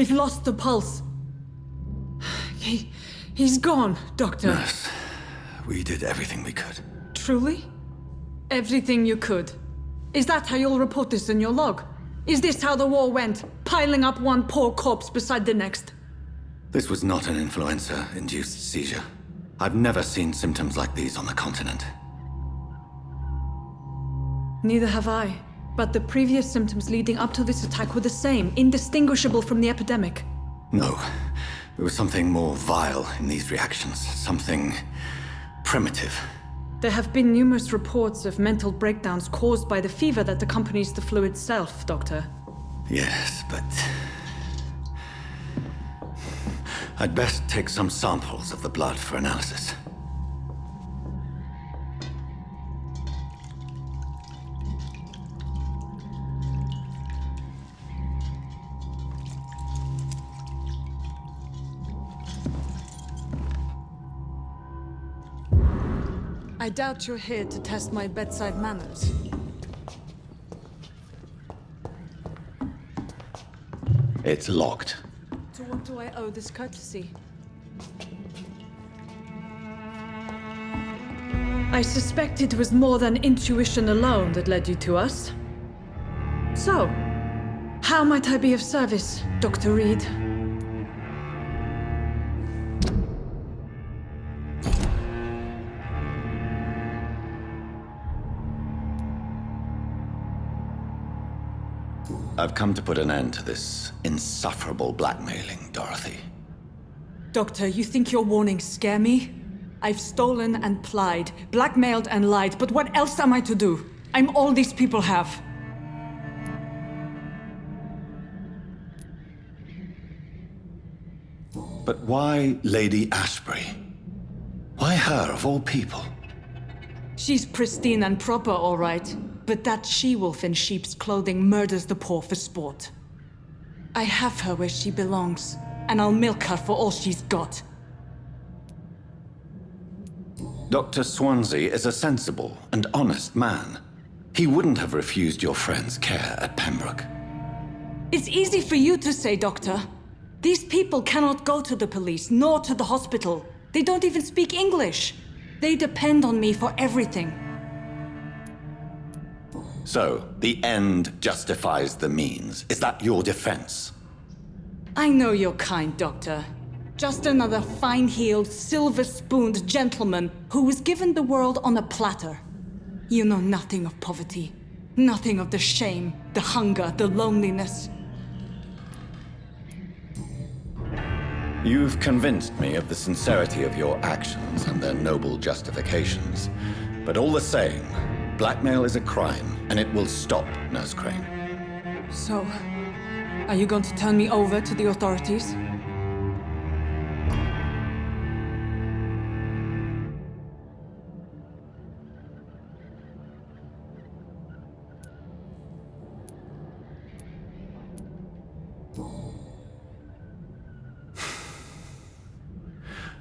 We've lost the pulse. He's gone, Doctor. Nurse, we did everything we could. Truly? Everything you could. Is that how you'll report this in your log? Is this how the war went? Piling up one poor corpse beside the next? This was not an influenza-induced seizure. I've never seen symptoms like these on the continent. Neither have I. But the previous symptoms leading up to this attack were the same, indistinguishable from the epidemic. No. There was something more vile in these reactions. Something primitive. There have been numerous reports of mental breakdowns caused by the fever that accompanies the flu itself, Doctor. Yes, but... I'd best take some samples of the blood for analysis. I doubt you're here to test my bedside manners. It's locked. To what do I owe this courtesy? I suspect it was more than intuition alone that led you to us. So, how might I be of service, Dr. Reid? I've come to put an end to this insufferable blackmailing, Dorothy. Doctor, you think your warnings scare me? I've stolen and plied, blackmailed and lied, but what else am I to do? I'm all these people have. But why Lady Ashbury? Why her, of all people? She's pristine and proper, all right. But that she-wolf in sheep's clothing murders the poor for sport. I have her where she belongs, and I'll milk her for all she's got. Dr. Swansea is a sensible and honest man. He wouldn't have refused your friend's care at Pembroke. It's easy for you to say, Doctor. These people cannot go to the police, nor to the hospital. They don't even speak English. They depend on me for everything. So, the end justifies the means. Is that your defense? I know you're kind, Doctor. Just another fine-heeled, silver-spooned gentleman who was given the world on a platter. You know nothing of poverty. Nothing of the shame, the hunger, the loneliness. You've convinced me of the sincerity of your actions and their noble justifications. But all the same, blackmail is a crime, and it will stop, Nurse Crane. So, are you going to turn me over to the authorities?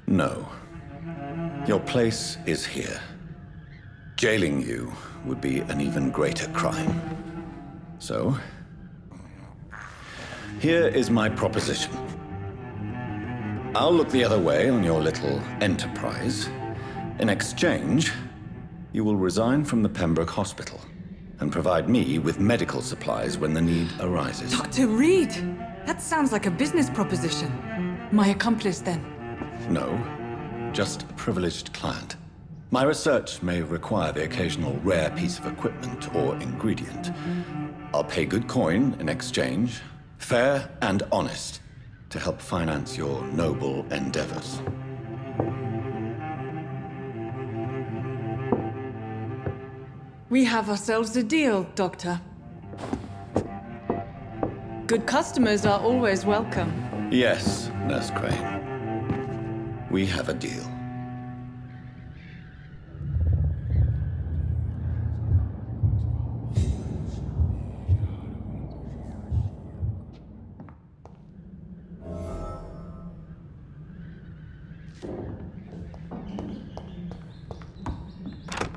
No. Your place is here. Jailing you would be an even greater crime. So, here is my proposition. I'll look the other way on your little enterprise. In exchange, you will resign from the Pembroke Hospital and provide me with medical supplies when the need arises. Dr. Reid! That sounds like a business proposition. My accomplice, then? No, just a privileged client. My research may require the occasional rare piece of equipment or ingredient. I'll pay good coin in exchange, fair and honest, to help finance your noble endeavors. We have ourselves a deal, Doctor. Good customers are always welcome. Yes, Nurse Crane. We have a deal.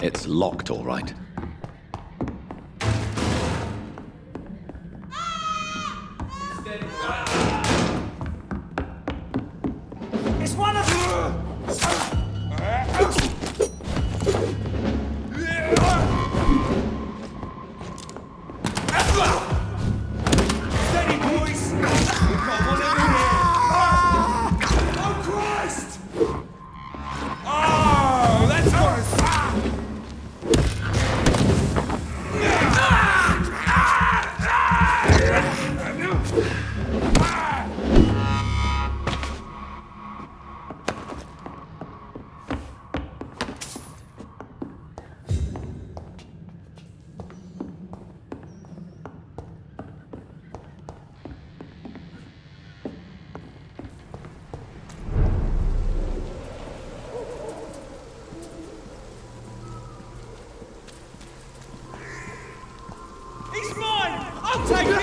It's locked, all right. Steady, boys! We've got one of them here! Oh, Christ! Oh, that's worse! He's mine! I'll take it!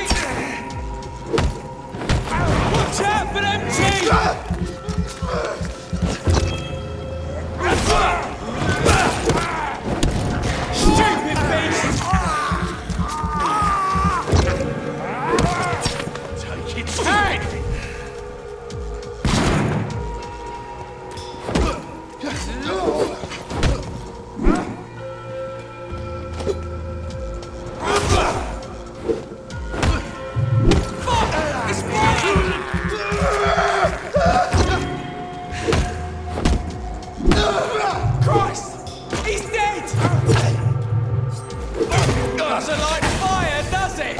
Watch out for them cheese! Stupid beast! Take its head! Christ! He's dead! Doesn't like fire, does it?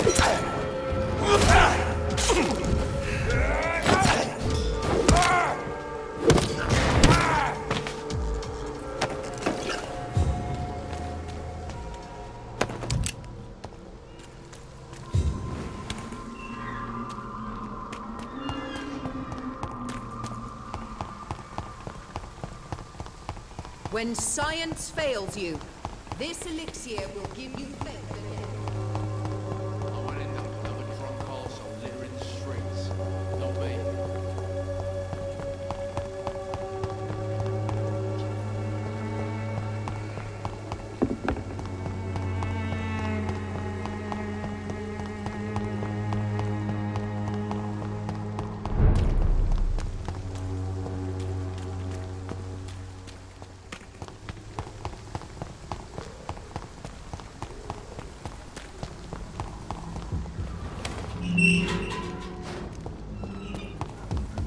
When science fails you, this elixir will give you faith again. I won't end up another drunk arsehole littering the streets. Not me.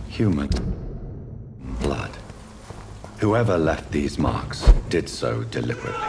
Human blood. Whoever left these marks did so deliberately.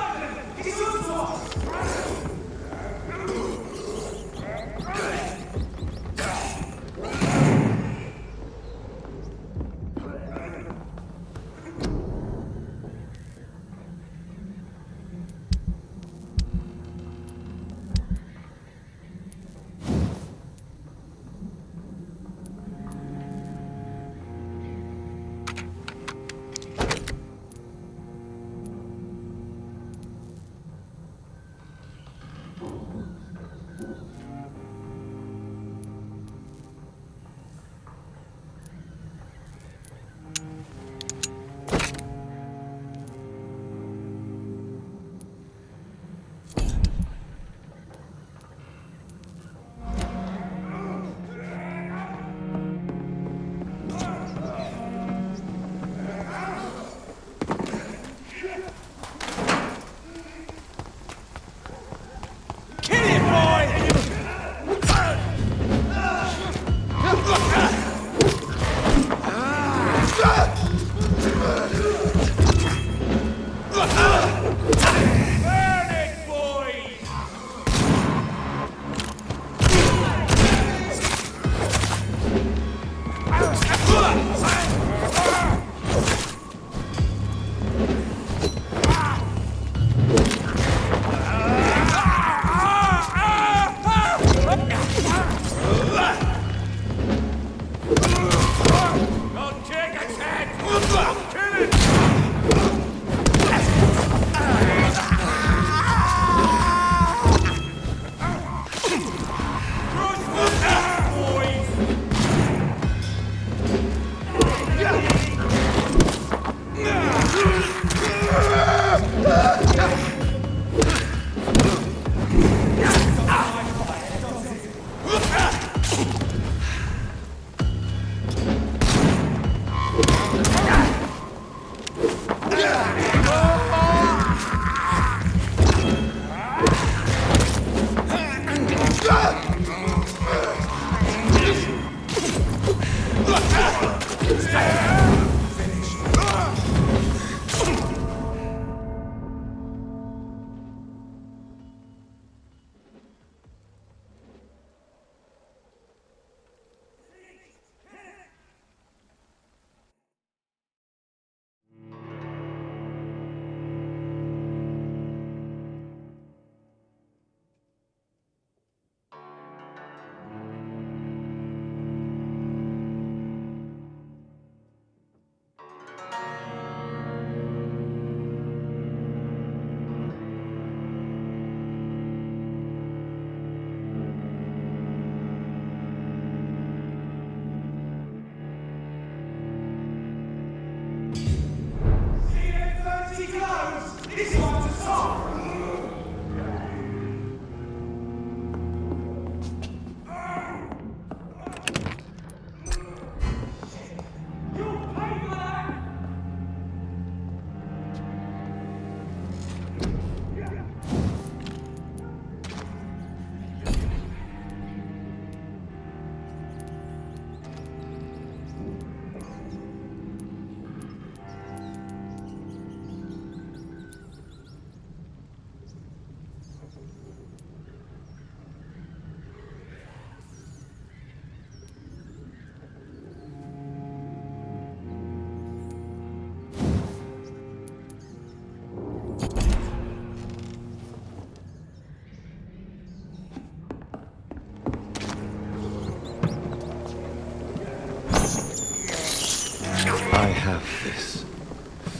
I have this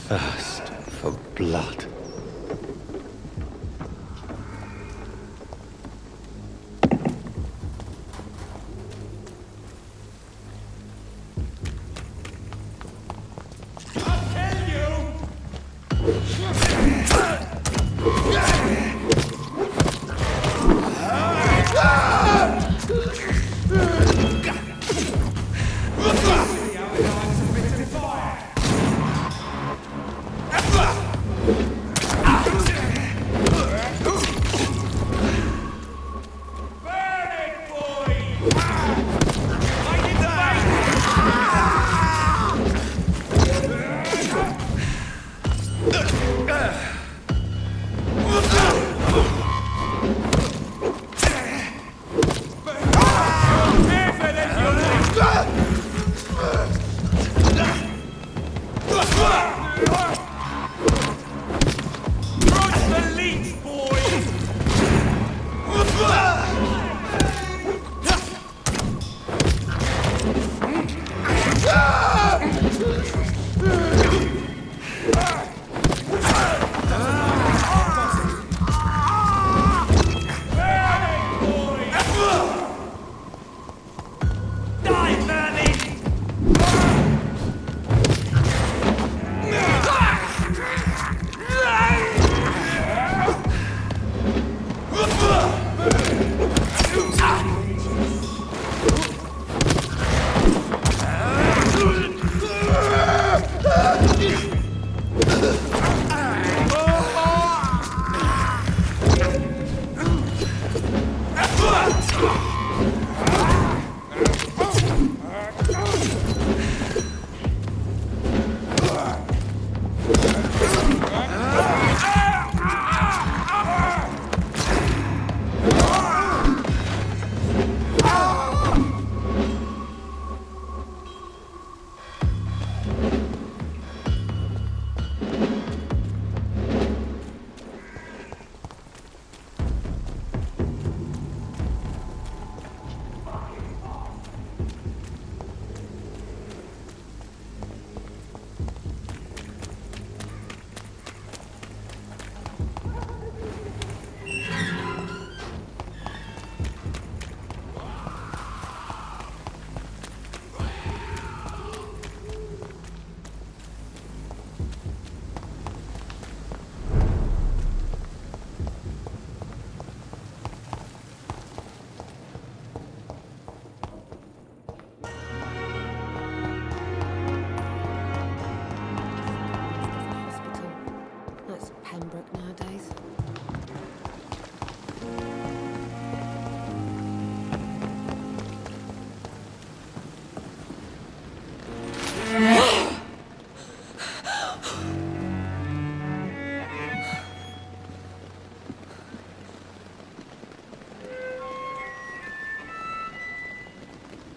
thirst for blood.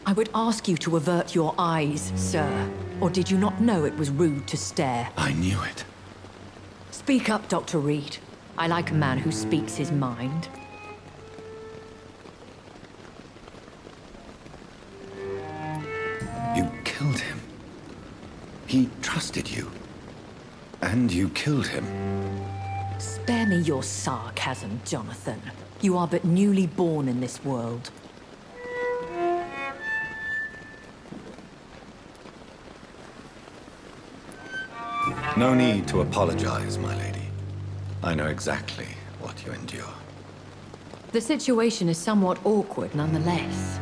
I would ask you to avert your eyes, sir. Or did you not know it was rude to stare? I knew it. Speak up, Dr. Reid. I like a man who speaks his mind. You killed him. He trusted you. And you killed him. Spare me your sarcasm, Jonathan. You are but newly born in this world. No need to apologize, my lady. I know exactly what you endure. The situation is somewhat awkward nonetheless.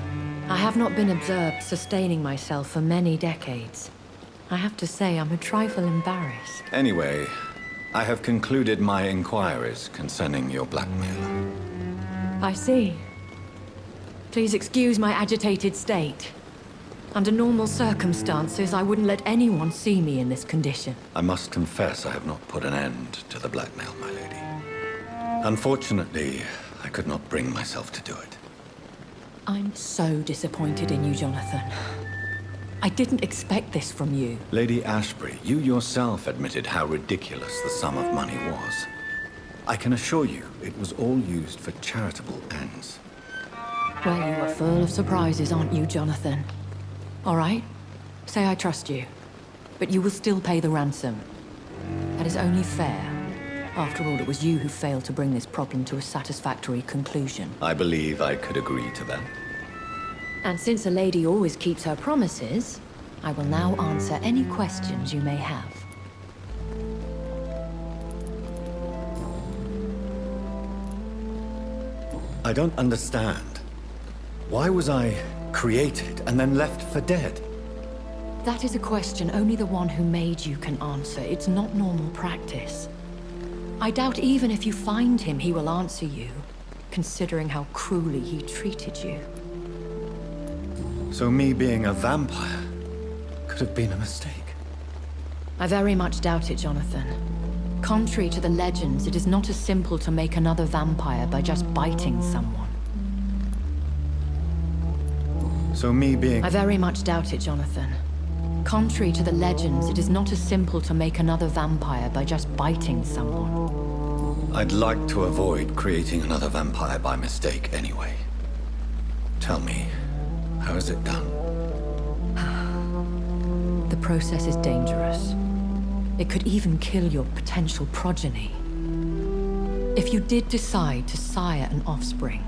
I have not been observed sustaining myself for many decades. I have to say I'm a trifle embarrassed. Anyway, I have concluded my inquiries concerning your blackmail. I see. Please excuse my agitated state. Under normal circumstances, I wouldn't let anyone see me in this condition. I must confess I have not put an end to the blackmail, my lady. Unfortunately, I could not bring myself to do it. I'm so disappointed in you, Jonathan. I didn't expect this from you. Lady Ashbury, you yourself admitted how ridiculous the sum of money was. I can assure you it was all used for charitable ends. Well, you are full of surprises, aren't you, Jonathan? All right, say I trust you, but you will still pay the ransom. That is only fair. After all, it was you who failed to bring this problem to a satisfactory conclusion. I believe I could agree to that. And since a lady always keeps her promises, I will now answer any questions you may have. I don't understand. Why was I created and then left for dead? That is a question only the one who made you can answer. It's not normal practice. I doubt even if you find him, he will answer you, considering how cruelly he treated you. So me being a vampire could have been a mistake. I very much doubt it, Jonathan. Contrary to the legends, it is not as simple to make another vampire by just biting someone. So me being... I very much doubt it, Jonathan. Contrary to the legends, it is not as simple to make another vampire by just biting someone. I'd like to avoid creating another vampire by mistake anyway. Tell me, how is it done? The process is dangerous. It could even kill your potential progeny. If you did decide to sire an offspring,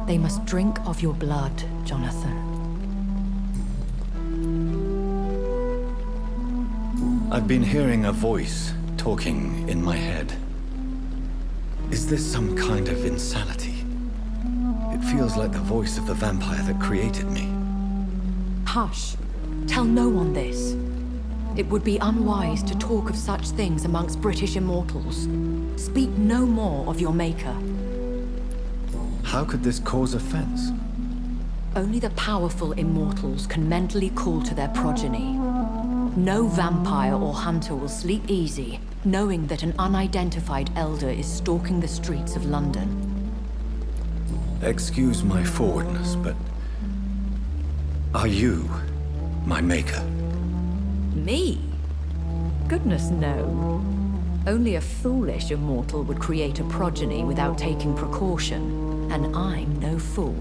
they must drink of your blood, Jonathan. I've been hearing a voice talking in my head. Is this some kind of insanity? It feels like the voice of the vampire that created me. Hush. Tell no one this. It would be unwise to talk of such things amongst British immortals. Speak no more of your maker. How could this cause offense? Only the powerful immortals can mentally call to their progeny. No vampire or hunter will sleep easy, knowing that an unidentified elder is stalking the streets of London. Excuse my forwardness, but... are you my maker? Me? Goodness, no. Only a foolish immortal would create a progeny without taking precaution, and I'm no fool.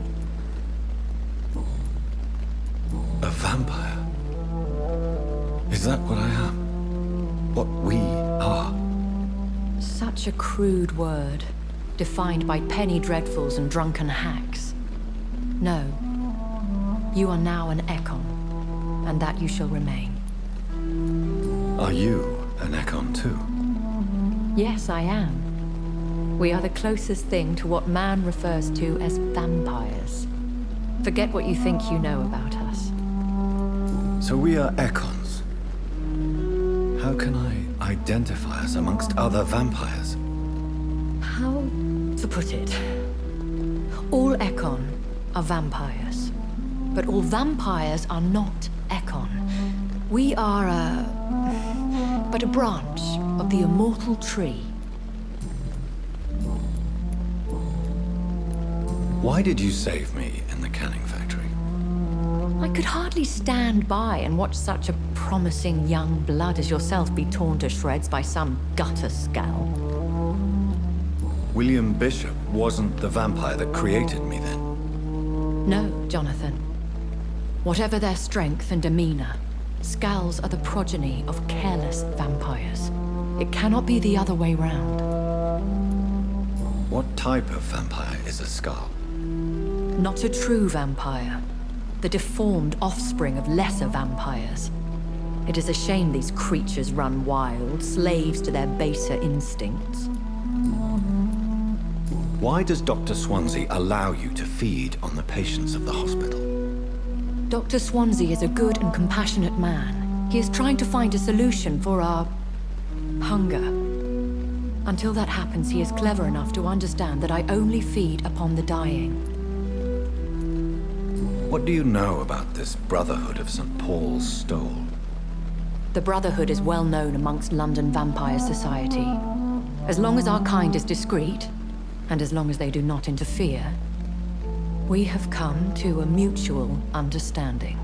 A vampire? Is that what I am? What we are? Such a crude word, defined by penny dreadfuls and drunken hacks. No. You are now an Ekon, and that you shall remain. Are you an Ekon too? Yes, I am. We are the closest thing to what man refers to as vampires. Forget what you think you know about us. So we are Ekons. How can I identify us amongst other vampires? How to put it? All Ekon are vampires. But all vampires are not Ekon. We are but a branch of the immortal tree. Why did you save me in the canning factory? I could hardly stand by and watch such a promising young blood as yourself be torn to shreds by some gutter scowl. William Bishop wasn't the vampire that created me then? No, Jonathan. Whatever their strength and demeanor, scowls are the progeny of careless vampires. It cannot be the other way round. What type of vampire is a skull? Not a true vampire. The deformed offspring of lesser vampires. It is a shame these creatures run wild, slaves to their baser instincts. Why does Dr. Swansea allow you to feed on the patients of the hospital? Dr. Swansea is a good and compassionate man. He is trying to find a solution for our hunger. Until that happens, he is clever enough to understand that I only feed upon the dying. What do you know about this Brotherhood of St. Paul's Stole? The Brotherhood is well known amongst London Vampire Society. As long as our kind is discreet, and as long as they do not interfere, we have come to a mutual understanding.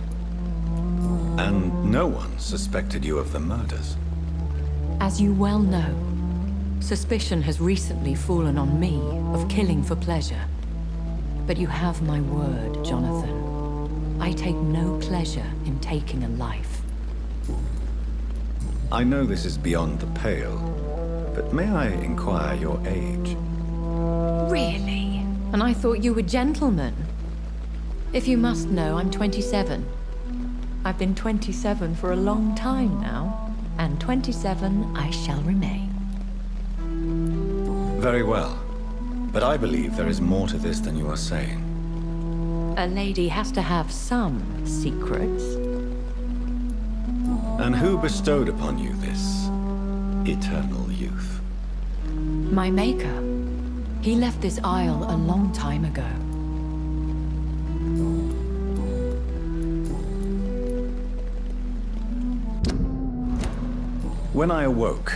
And no one suspected you of the murders? As you well know, suspicion has recently fallen on me of killing for pleasure. But you have my word, Jonathan. I take no pleasure in taking a life. I know this is beyond the pale, but may I inquire your age? Really? And I thought you were gentlemen. If you must know, I'm 27. I've been 27 for a long time now, and 27 I shall remain. Very well. But I believe there is more to this than you are saying. A lady has to have some secrets. And who bestowed upon you this eternal youth? My maker. He left this isle a long time ago. When I awoke,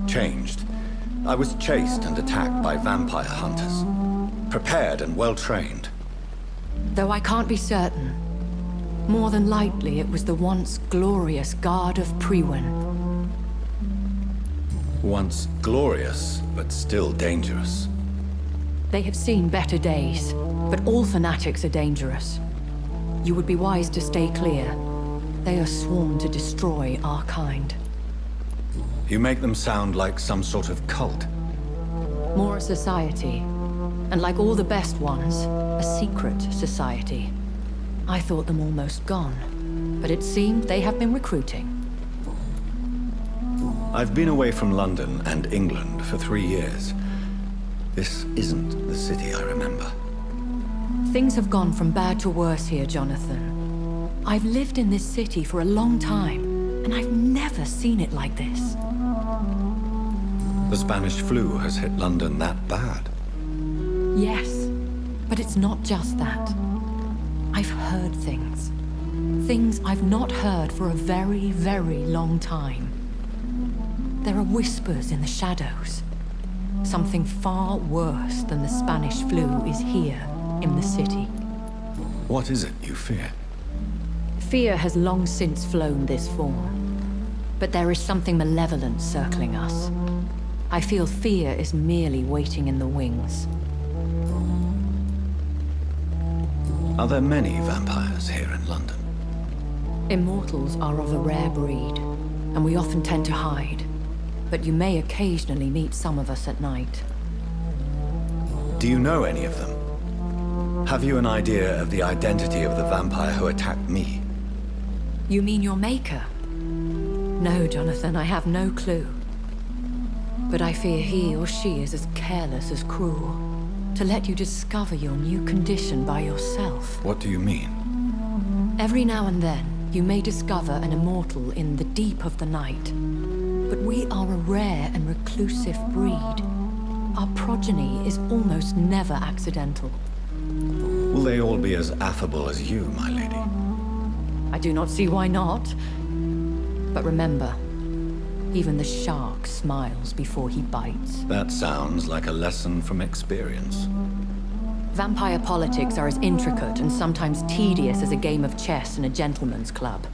changed, I was chased and attacked by vampire hunters. Prepared and well-trained. Though I can't be certain. More than likely, it was the once glorious Guard of Priwen. Once glorious, but still dangerous. They have seen better days, but all fanatics are dangerous. You would be wise to stay clear. They are sworn to destroy our kind. You make them sound like some sort of cult. More a society. And like all the best ones, a secret society. I thought them almost gone, but it seemed they have been recruiting. I've been away from London and England for 3 years. This isn't the city I remember. Things have gone from bad to worse here, Jonathan. I've lived in this city for a long time, and I've never seen it like this. The Spanish flu has hit London that bad. Yes, but it's not just that. I've heard things. Things I've not heard for a very, very long time. There are whispers in the shadows. Something far worse than the Spanish flu is here in the city. What is it you fear? Fear has long since flown this form. But there is something malevolent circling us. I feel fear is merely waiting in the wings. Are there many vampires here in London? Immortals are of a rare breed, and we often tend to hide. But you may occasionally meet some of us at night. Do you know any of them? Have you an idea of the identity of the vampire who attacked me? You mean your maker? No, Jonathan, I have no clue. But I fear he or she is as careless as cruel. To let you discover your new condition by yourself. What do you mean? Every now and then, you may discover an immortal in the deep of the night. But we are a rare and reclusive breed. Our progeny is almost never accidental. Will they all be as affable as you, my lady? I do not see why not. But remember, even the shark smiles before he bites. That sounds like a lesson from experience. Vampire politics are as intricate and sometimes tedious as a game of chess in a gentleman's club.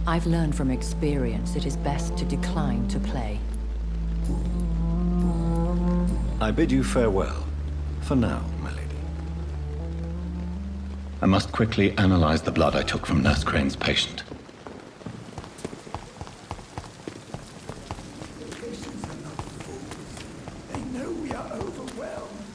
I've learned from experience it is best to decline to play. I bid you farewell. For now, my lady. I must quickly analyze the blood I took from Nurse Crane's patient. They know we are overwhelmed.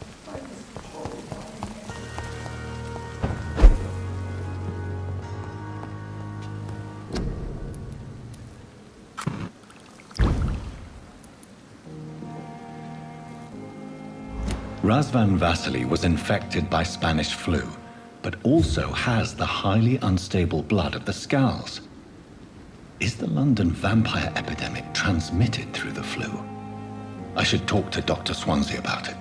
Razvan Vasily was infected by Spanish flu, but also has the highly unstable blood of the Scowls. Is the London vampire epidemic transmitted through the flu? I should talk to Dr. Swansea about it.